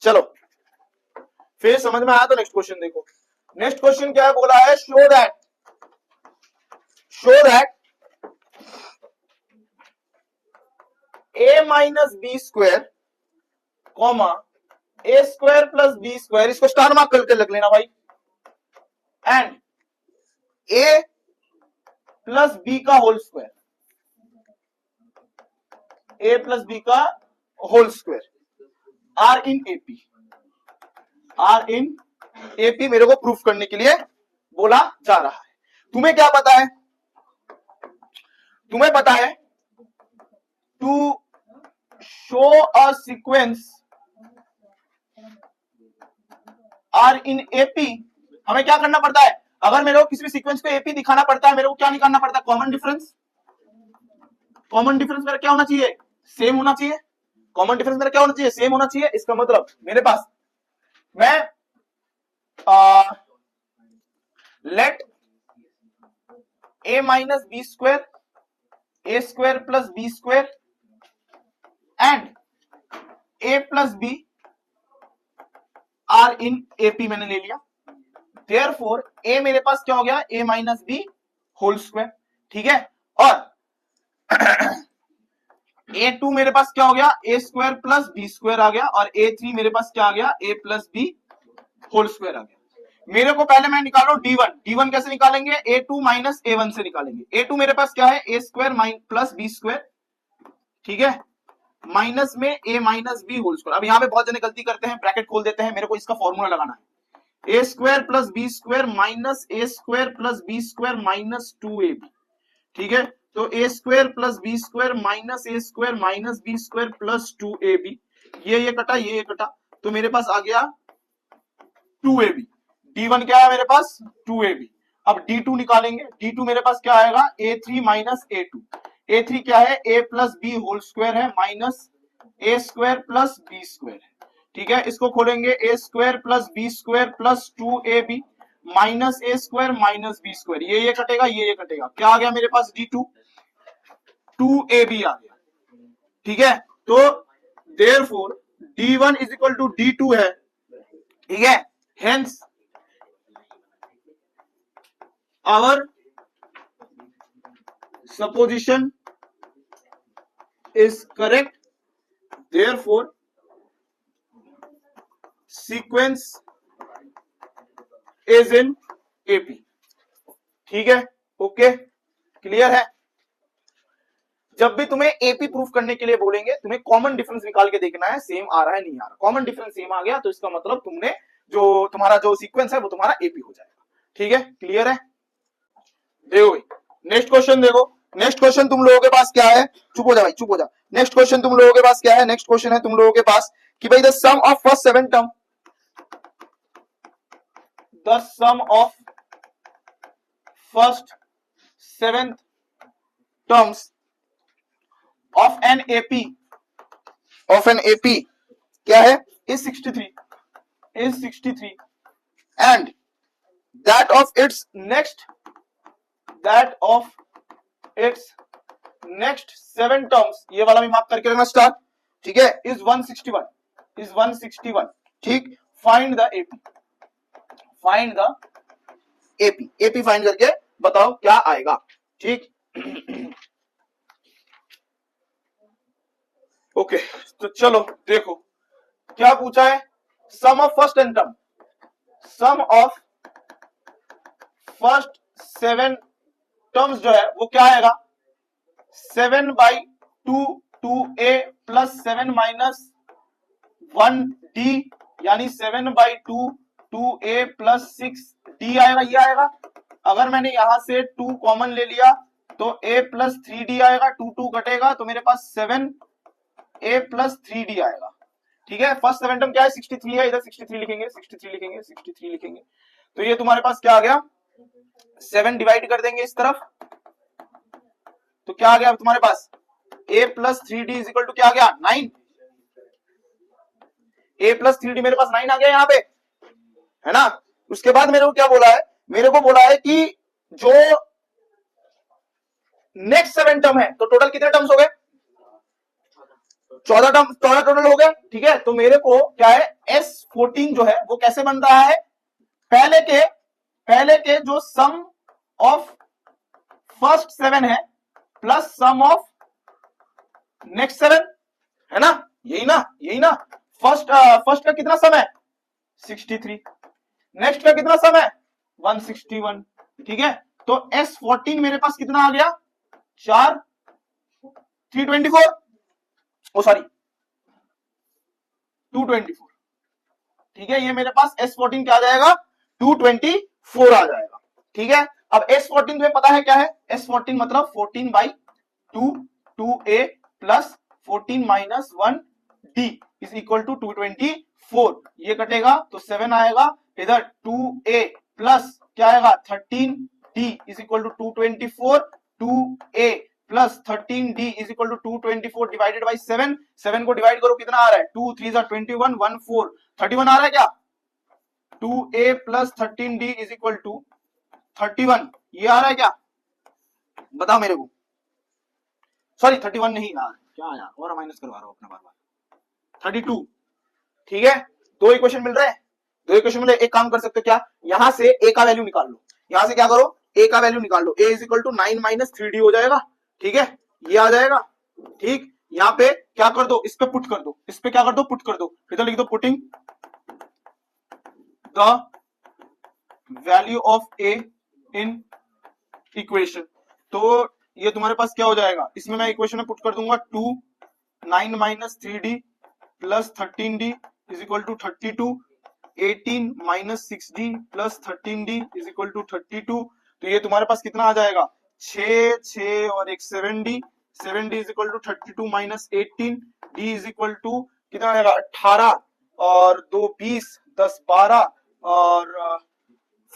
चलो फिर समझ में आया तो नेक्स्ट क्वेश्चन देखो। नेक्स्ट क्वेश्चन क्या है, बोला है show that a minus B square comma a square plus B square, इसको स्टार मार्क करके लिख लेना भाई, एंड a प्लस बी का whole square, a plus b का whole square are in AP, are in AP मेरे को proof करने के लिए बोला जा रहा है। तुम्हें क्या पता है, तुम्हें पता है to show a sequence are in AP हमें क्या करना पड़ता है, अगर मेरे को किसी भी सीक्वेंस को एपी दिखाना पड़ता है, मेरे को क्या निकालना पड़ता है, कॉमन डिफरेंस। कॉमन डिफरेंस मेरा क्या होना चाहिए, सेम होना चाहिए। कॉमन डिफरेंस मेरा क्या होना चाहिए, सेम होना चाहिए। इसका मतलब मेरे पास मैं let a minus B square, A square plus B square and a plus B are in AP मैंने ले लिया। देयरफॉर a मेरे पास क्या हो गया, a minus B whole square. ठीक है, और a2 मेरे पास क्या हो गया, a square plus B square आ गया, और a3 मेरे पास क्या आ गया, a plus b whole square आ गया। मेरे को पहले मैं निकालो d1, d1 कैसे निकालेंगे, a2 माइनस a1 से निकालेंगे। a2 मेरे पास क्या है, a square plus B square, ठीक है, माइनस में a minus B whole square. अब यहाँ पे बहुत जने गलती करते हैं, ब्रैकेट खोल देते हैं, मेरे को इसका फॉर्मूला लगाना है, a square plus B square minus a square plus B square minus 2ab। ठीक है, तो a square plus B square minus a square minus B square plus 2ab, ये कटा, ये कटा, तो मेरे पास आ गया 2ab। d1 क्या है मेरे पास 2ab। अब d2 निकालेंगे, d2 मेरे पास क्या आएगा, a3 माइनस a2। a3 क्या है, a plus b whole square है minus a square plus B square है। ठीक है, इसको खोलेंगे, a square plus B square plus 2ab minus a square minus B square, ये कटेगा, ये कटेगा, क्या आ गया मेरे पास d2, 2ab आ गया। ठीक है, तो therefore d1 is equal to d2 है। ठीक है, hence our supposition is correct, therefore sequence is in AP। ठीक है, ओके, क्लियर है। जब भी तुम्हें एपी प्रूफ करने के लिए बोलेंगे, तुम्हें कॉमन डिफरेंस निकाल के देखना है, सेम आ रहा है नहीं आ रहा। कॉमन डिफरेंस सेम आ गया तो इसका मतलब तुमने जो तुम्हारा जो सीक्वेंस है वो तुम्हारा एपी हो जाएगा। ठीक है, क्लियर है। देखो नेक्स्ट क्वेश्चन, देखो नेक्स्ट क्वेश्चन तुम लोगों के पास क्या है, चुप हो जा भाई, चुप हो जा। नेक्स्ट क्वेश्चन तुम लोगों के पास क्या है, नेक्स्ट क्वेश्चन है तुम लोगों के पास कि भाई the sum of first 7 term, the sum of first 7 terms of an AP, of an AP क्या है, is 63, is 63 and that of its next, that of its next 7 terms, ये वाला भी मार्क करके रखना स्टार। ठीक है, इज 161, इज 161। ठीक, find the AP, find the AP, AP find करके बताओ क्या आएगा। ठीक, ओके, तो चलो देखो क्या पूछा है, sum of first n term, sum of first 7 terms जो है वो क्या आएगा, 7/2 2a प्लस 7 माइनस 1d, यानी 7/2 2a प्लस 6d आएगा, ये आएगा। अगर मैंने यहां से 2 कॉमन ले लिया तो a प्लस 3d आएगा, 2 2 कटेगा तो मेरे पास 7a प्लस 3d आएगा। ठीक है, फर्स्ट 7 टर्म क्या है, 63 है, इधर 63 लिखेंगे, 63 लिखेंगे, 63 लिखेंगे। तो ये तुम्हारे पास क्या आ गया, 7 डिवाइड कर देंगे इस तरफ, तो क्या आ गया तुम्हारे पास, a plus 3d is equal to क्या आ गया, 9। a प्लस 3d मेरे पास 9 आ गया यहाँ पे, है ना। उसके बाद मेरे को क्या बोला है, मेरे को बोला है कि जो नेक्स्ट 7 टर्म है, तो टोटल कितने टर्म्स हो गए, 14 टर्म, 14 टोटल हो गए। ठीक है, तो मेरे को क्या है, S14 जो है वो कैसे बन रहा है, पहले के जो सम ऑफ फर्स्ट 7 है प्लस सम ऑफ नेक्स्ट 7, है ना, यही ना। फर्स्ट का कितना सम है, 63, नेक्स्ट का कितना सम है, 161। ठीक है, तो S14 मेरे पास कितना आ गया, 324, ओ सॉरी 224। ठीक है, ये मेरे पास S14 क्या आ जाएगा, 224 आ जाएगा। ठीक है, अब S14 तुम्हें पता है क्या है, S14 मतलब 14/2 2a plus 14 minus 1d is equal to 224। ये कटेगा तो 7 आएगा, इधर 2a प्लस क्या आएगा, 13d is equal to 224, 2a plus 13d is equal to 224 divided by 7, 7 को डिवाइड करो कितना आ रहा है, 2 3 21 1 4 31 आ रहा है क्या, 2a plus 13d is equal to 31, ये आ रहा है क्या, बताओ मेरे को, सॉरी 31 नहीं यार, क्या यार और माइनस करवा रहा हूं अपना बार बार, 32। ठीक है, दो इक्वेशन मिल रहे हैं, दो इक्वेशन मिले, एक काम कर सकते हो क्या, यहां से a का वैल्यू निकाल लो, यहां से क्या करो, a का वैल्यू निकाल लो, a is equal to 9 minus 3d हो जाएगा। ठीक है, ये आ जाएगा। ठीक, यहाँ पे क्या कर दो, इस पे पुट कर दो, इस पे क्या कर दो, पुट कर दो, इधर लिख दो putting the value of a in equation. तो ये तुम्हारे पास क्या हो जाएगा, इसमें मैं इक्वेशन में पुट कर दूंगा 2 9 minus 3d plus 13d is equal to 32, 18 minus 6d plus 13d is equal to 32। तो ये तुम्हारे पास कितना आ जाएगा, 6 6 और एक 7d, 7d is equal to 32 minus 18, d is equal to कितना आएगा 18 और 2 20 10 12 और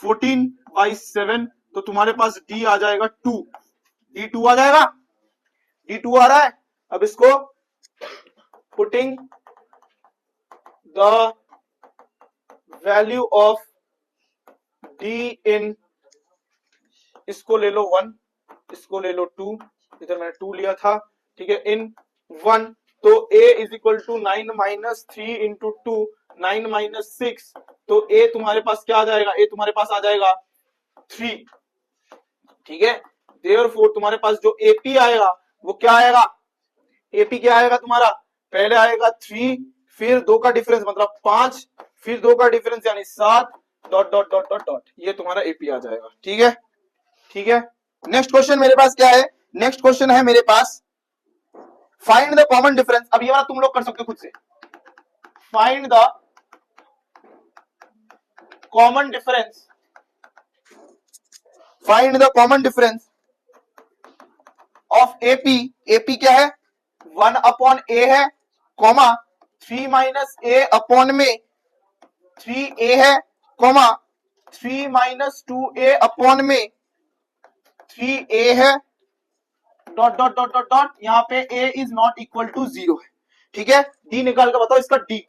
14/7, तो तुम्हारे पास d आ जाएगा 2, d2 आ जाएगा, d2 आ रहा है। अब इसको putting the value of d इन, इसको ले लो 1, इसको ले लो 2, इधर मैंने 2 लिया था। ठीक है, इन 1, तो a is equal to 9 minus 3 into 2, 9 minus 6, तो a तुम्हारे पास क्या आ जाएगा, a तुम्हारे पास आ जाएगा 3। ठीक है, देयरफॉर तुम्हारे पास जो AP आएगा वो क्या आएगा, AP क्या आएगा तुम्हारा, पहले आएगा 3, फिर 2 का डिफरेंस मतलब 5, फिर 2 का डिफरेंस यानी 7, dot dot dot dot dot, ये तुम्हारा AP आ जाएगा। ठीक है, ठीक है, नेक्स्ट क्वेश्चन मेरे पास क्या है, नेक्स्ट क्वेश्चन है मेरे पास फाइंड द कॉमन डिफरेंस। अब ये वाला तुम लोग कर सकते हो खुद से, find the common difference, find the common difference of AP, AP क्या है 1/a है, कॉमा 3 माइनस a अपॉन में 3a है, कॉमा 3 माइनस 2a अपॉन में 3a है, dot dot dot dot dot, यहाँ पे a is not equal to 0 है। ठीक है, d निकाल कर बताओ इसका, d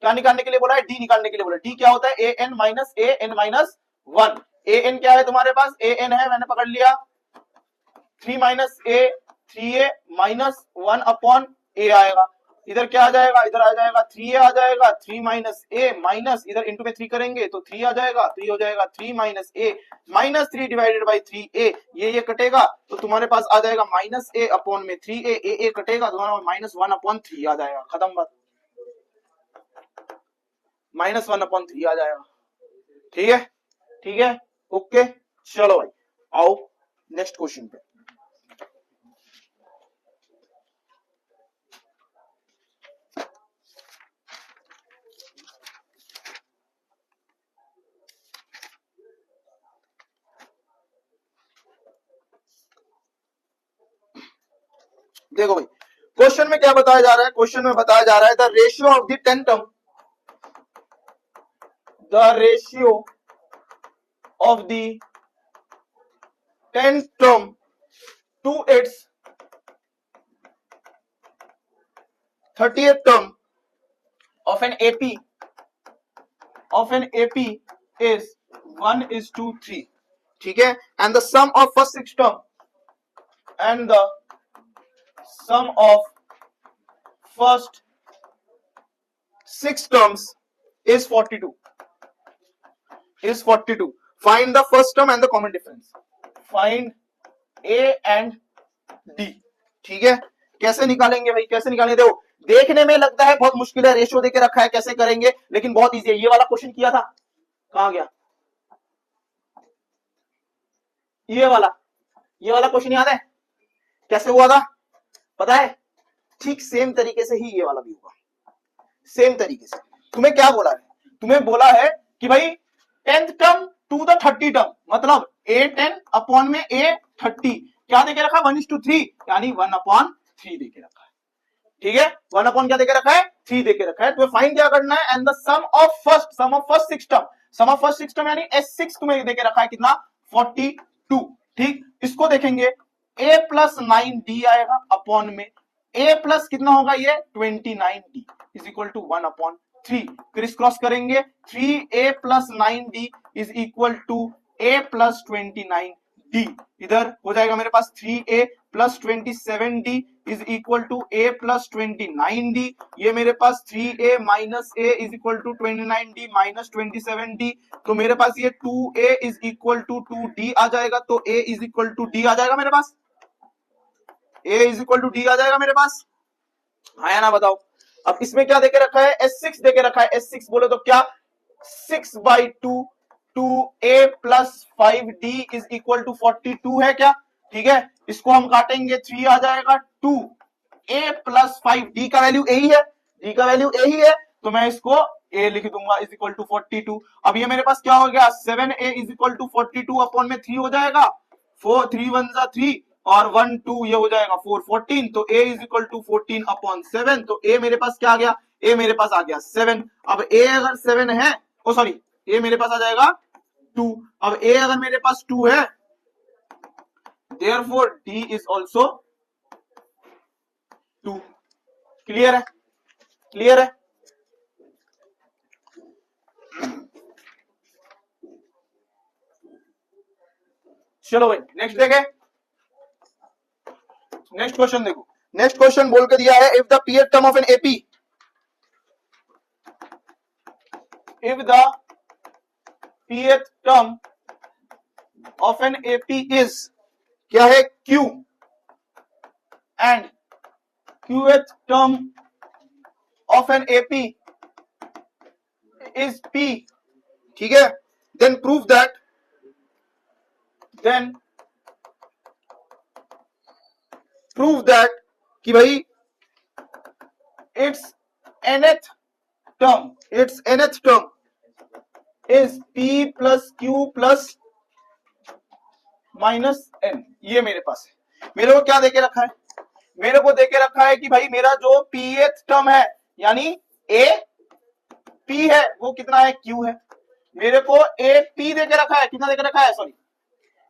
क्या निकालने के लिए बोला है, d निकालने के लिए बोला है। d क्या होता है, an minus an minus 1, an क्या है तुम्हारे पास, an है, मैंने पकड़ लिया 3 minus a 3a minus 1 upon a आएगा, इधर क्या आ जाएगा, इधर आ जाएगा 3a आ जाएगा, 3 माइनस a माइनस इधर इंटू में 3 करेंगे तो 3 आ जाएगा, 3 हो जाएगा 3 minus a minus 3 divided by 3a, ये कटेगा तो तुम्हारे पास आ जाएगा माइनस a अपॉन में 3a, a कटेगा तो तुम्हारा माइनस 1 अपॉन 3 आ जाएगा, खत्म बात, माइनस 1 अपॉन 3 आ जाएगा। ठीक है, ठीक है, ओके। चलो भाई आओ नेक्स्ट क्वेश्चन पे। देखो भाई क्वेश्चन में क्या बताया जा रहा है, क्वेश्चन में बताया जा रहा है द रेशियो ऑफ द 10 टर्म, the ratio of the 10 term to its 30th term of an AP is 1:3, ठीक है, and the sum of first 6 term and the sum of first 6 terms is 42, find the first term and the common difference, find A and D, ठीक है। कैसे निकालेंगे भाई, कैसे निकालेंगे? देखो देखने में लगता है बहुत मुश्किल है, रेशियो देके रखा है कैसे करेंगे, लेकिन बहुत इजी है। ये वाला क्वेश्चन किया था, कहां गया ये वाला क्वेश्चन, याद है कैसे हुआ था, पता है? ठीक सेम तरीके से ही ये वाला भी होगा, सेम तरीके से। तुम्हें क्या बोला है, तुम्हें बोला है कि भाई 10th term to the 30 term, मतलब A10 अपॉन में A30 क्या देके रखा है 1:3, यानी 1/3 देके रखा है, ठीक है। 1 अपॉन क्या देके रखा है 3 देके रखा है। तो फाइंड क्या करना है, and the sum of first 6 term, sum of first 6 term यानी S6 तुम्हें देके रखा है कितना 42, ठीक। इसको देखेंगे A प्लस 9D आएगा अपॉन में A प्लस कितना होगा ये 29D is equal to 1/3, criss cross करेंगे 3A plus 9D is equal to A plus 29D, इधर हो जाएगा मेरे पास 3A plus 27D is equal to A plus 29D, ये मेरे पास 3A minus A is equal to 29D minus 27D, तो मेरे पास ये 2A is equal to 2D आ जाएगा, तो A is equal to D आ जाएगा मेरे पास, A is equal to D आ जाएगा मेरे पास, आया ना? बताओ। अब इसमें क्या देके रखा है, S6 देके रखा है, S6 बोले तो क्या 6/2 2A plus 5D is equal to 42 है क्या, ठीक है। इसको हम काटेंगे 3 आ जाएगा 2A प्लस 5D का वैल्यू यही है, D का वैल्यू यही है, तो मैं इसको A लिख दूंगा इज इक्वल टू 42। अब ये मेरे पास क्या हो गया 7A is equal to 42 upon में 3 हो जाएगा, 4 3 1 3 और 1 2 ये हो जाएगा 4 14, तो A is equal to 14 upon 7, तो A मेरे पास क्या आ गया, A मेरे पास आ गया 7। अब A अगर 7 है, ओ सॉरी A मेरे पास आ जाएगा 2, अब A अगर मेरे पास 2 है, therefore D is also 2, clear है, क्लियर है। चलो भाई नेक्स्ट देखे, नेक्स्ट क्वेश्चन देखो, नेक्स्ट क्वेश्चन बोल के दिया है if the pth term of an AP, if the pth term of an AP is क्या है Q and qth term of an AP is P, ठीक है, then prove that कि भाई its nth term is P plus Q plus minus N, ये मेरे पास है। मेरे को क्या देके रखा है, मेरे को देके रखा है कि भाई मेरा जो pth टर्म है यानी A P है वो कितना है Q है, मेरे को A P देके रखा है, कितना देके रखा है, सॉरी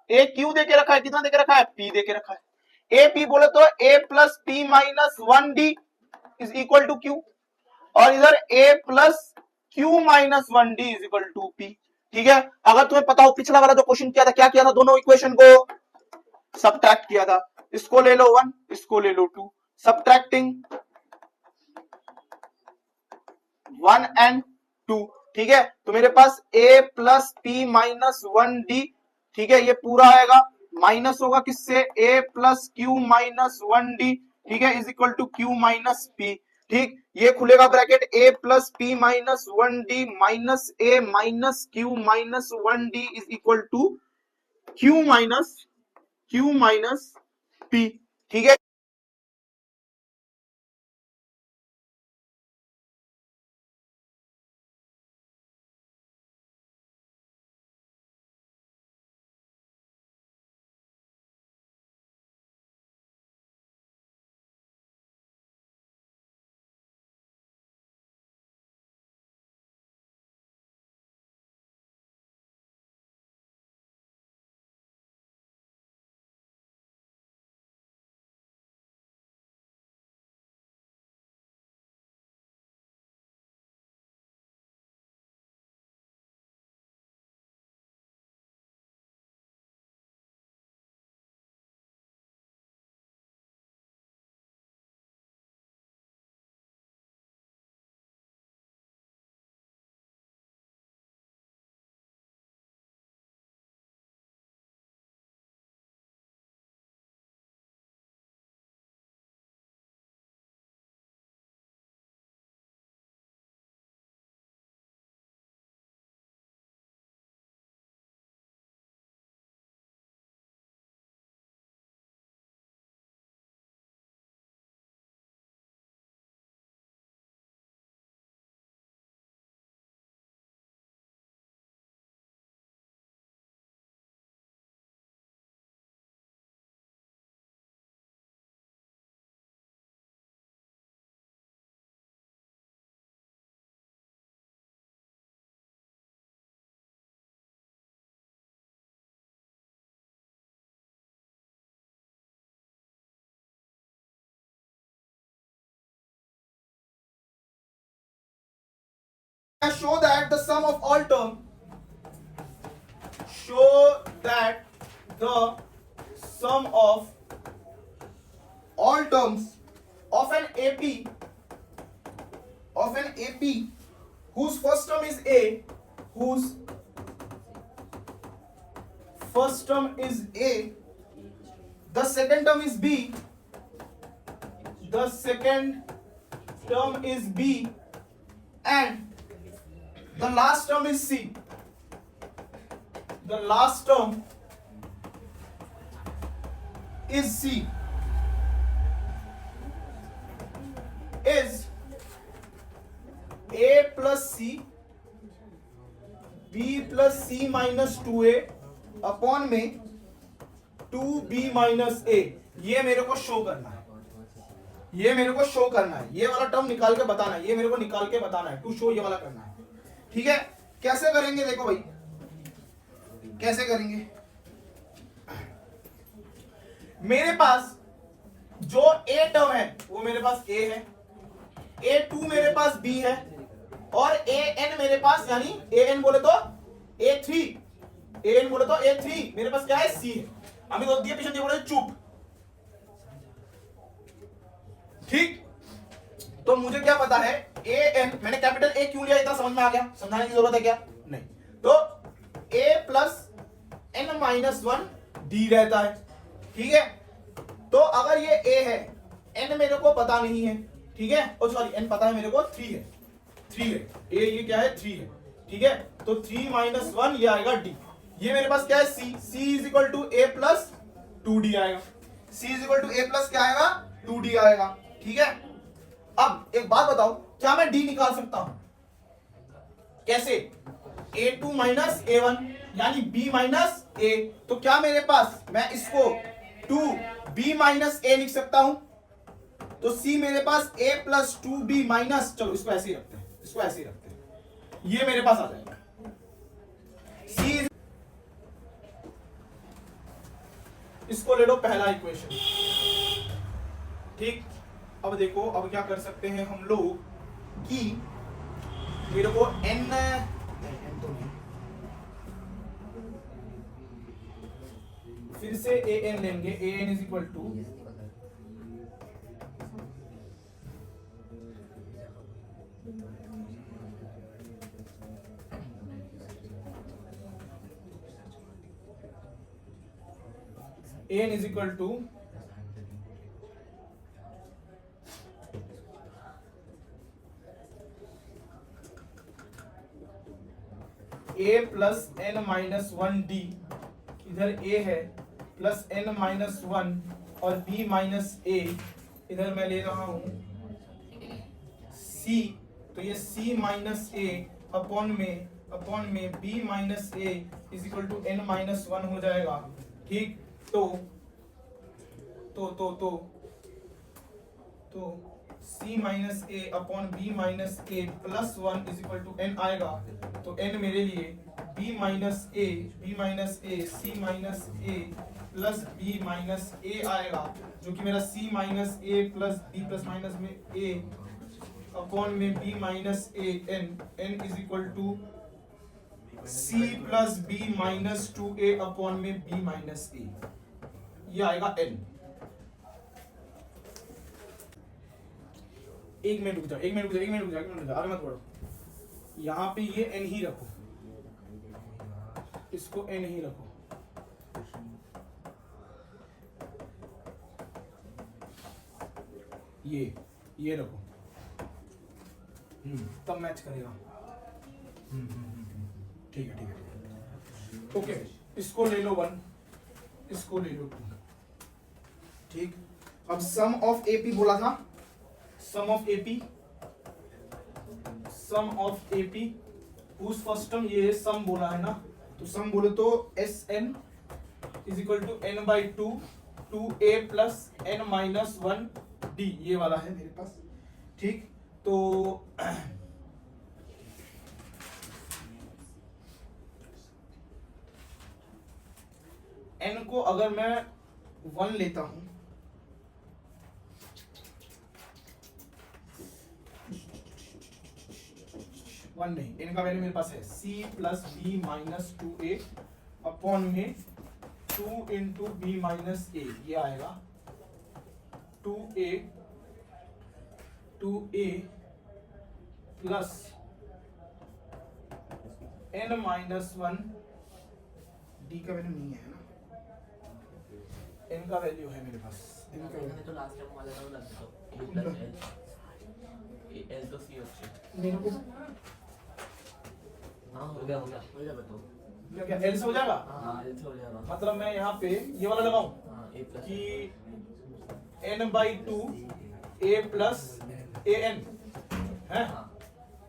A Q देके रखा है, कितना देके रखा है P देके रखा है। A P बोले तो A plus P minus 1D is equal to Q, और इधर A plus Q minus 1D is equal to P, ठीक है। अगर तुम्हें पता हो पिछला वाला जो क्वेश्चन किया था, क्या किया था, दोनों इक्वेशन को सब्ट्रैक्ट किया था, इसको ले लो 1 इसको ले लो 2, सब्ट्रैक्टिंग 1 and 2, ठीक है। तो मेरे पास A plus P minus 1D, ठीक है, ये पूरा आएगा, माइनस होगा किससे A plus Q minus 1D, ठीक है, is equal to Q minus P, ठीक, ये खुलेगा bracket a plus P minus 1d minus a minus q minus 1d is equal to q minus p। ठीक है, show that the sum of all term, show that the sum of all terms of an AP whose first term is A, whose first term is A, the second term is B, the second term is B, and the last term is C. The last term is C. Is A plus C, B plus C minus 2A upon में 2B minus A। ये मेरे को show करना है, ये मेरे को show करना है, ये वाला टर्म निकाल के बताना है, ये मेरे को निकाल के बताना है, टू शो ये वाला करना है। ठीक है, कैसे करेंगे देखो भाई, कैसे करेंगे। मेरे पास जो A टर्म है वो मेरे पास A है, A2 मेरे पास B है, और AN मेरे पास, यानी AN बोले तो A3, AN बोले तो A3 मेरे पास क्या है, C है। अभी तो दिए पीछे बोले चुप। ठीक, तो मुझे क्या पता है AN, मैंने कैपिटल A क्यों लिया, इतना समझ में आ गया, समझाने की जरूरत है क्या, नहीं। तो A plus N minus 1 D रहता है। ठीक है, तो अगर ये A है, N मेरे को पता नहीं है, ठीक है, और सॉरी N पता है मेरे को, 3 है, 3 है, A ये क्या है, 3 है। ठीक है, तो 3 माइनस 1 ये आएगा D। ये मेरे पास क्या है, C is equal to A plus 2D आएगा, C is equal to A plus क्या आएगा, 2D आएगा। ठीक है, अब एक बात बताओ, क्या मैं D निकाल सकता हूं, कैसे, A2 माइनस A1 यानी B माइनस A, तो क्या मेरे पास, मैं इसको 2B माइनस A लिख सकता हूं, तो C मेरे पास A प्लस 2B माइनस, चलो इसको ऐसे ही रखते हैं, इसको ऐसे ही रखते हैं, ये मेरे पास आ जाएगा C। इसको ले लो पहला इक्वेशन। ठीक, अब देखो, अब क्या कर सकते हैं हम लोग कि मेरे को N तो नहीं, फिर से AN लेंगे, AN is equal to AN is equal to a plus n minus one D, इधर a है प्लस n माइनस वन और b माइनस a, इधर मैं ले रहा हूं c, तो ये c माइनस a अपॉन में b minus a is equal to n minus one हो जाएगा। ठीक, तो c minus a upon b minus a plus one is equal to n आएगा। तो n मेरे लिए b minus a c minus a plus b minus a आएगा, जो कि मेरा c minus a plus b plus minus में a upon में b minus a n is equal to c plus b minus 2a upon में b minus a, ये आएगा n। एक मिनट रुक जाओ, आगे मत बढ़ो। यहाँ पे ये n ही रखो, इसको n ही रखो। ये रखो, तब मैच करेगा। ठीक है ओके, इसको ले लो 1, इसको ले लो 2। ठीक, अब सम ऑफ एपी बोला था, सम ऑफ एपी उस फर्स्ट टर्म ये सम बोला है ना, तो सम बोले तो S N is equal to N by two A plus N minus one D, ये वाला है मेरे पास। ठीक, तो n को अगर मैं 1 लेता हूं, वन नहीं, n का वैल्यू मेरे पास है c plus B minus 2a upon में 2 इंटू बी माइनस a, ये आएगा 2a plus n minus 1 d का वैल्यू नहीं है ना, n का वैल्यू है मेरे पास। n का वैल्यू तो लास्ट टाइम वाला था लग तो a प्लस l तो c होचे मेरे को हां हो गया बताओ क्या l से हो जाएगा। हां l से हो जाएगा, मतलब मैं यहाँ पे ये वाला लगाऊं हां a प्लस कि n by two a plus a n है,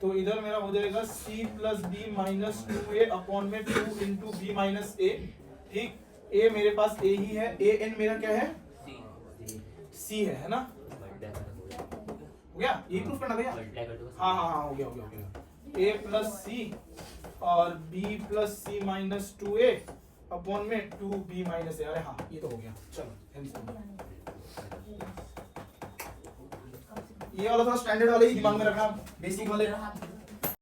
तो इधर मेरा हो जाएगा c plus B minus 2a upon में 2 इंटू बी माइनस a। ठीक, a मेरे पास a ही है, a n मेरा क्या है c है ना, हो गया, यही प्रूफ करना भैया। हाँ हो गया a प्लस सी और b प्लस सी माइनस 2a अपॉन में 2b माइनस a, अरे हाँ ये तो हो गया। चलो ये वाला थोड़ा स्टैंडर्ड वाले ही दिमाग में रखना, बेसिक वाले।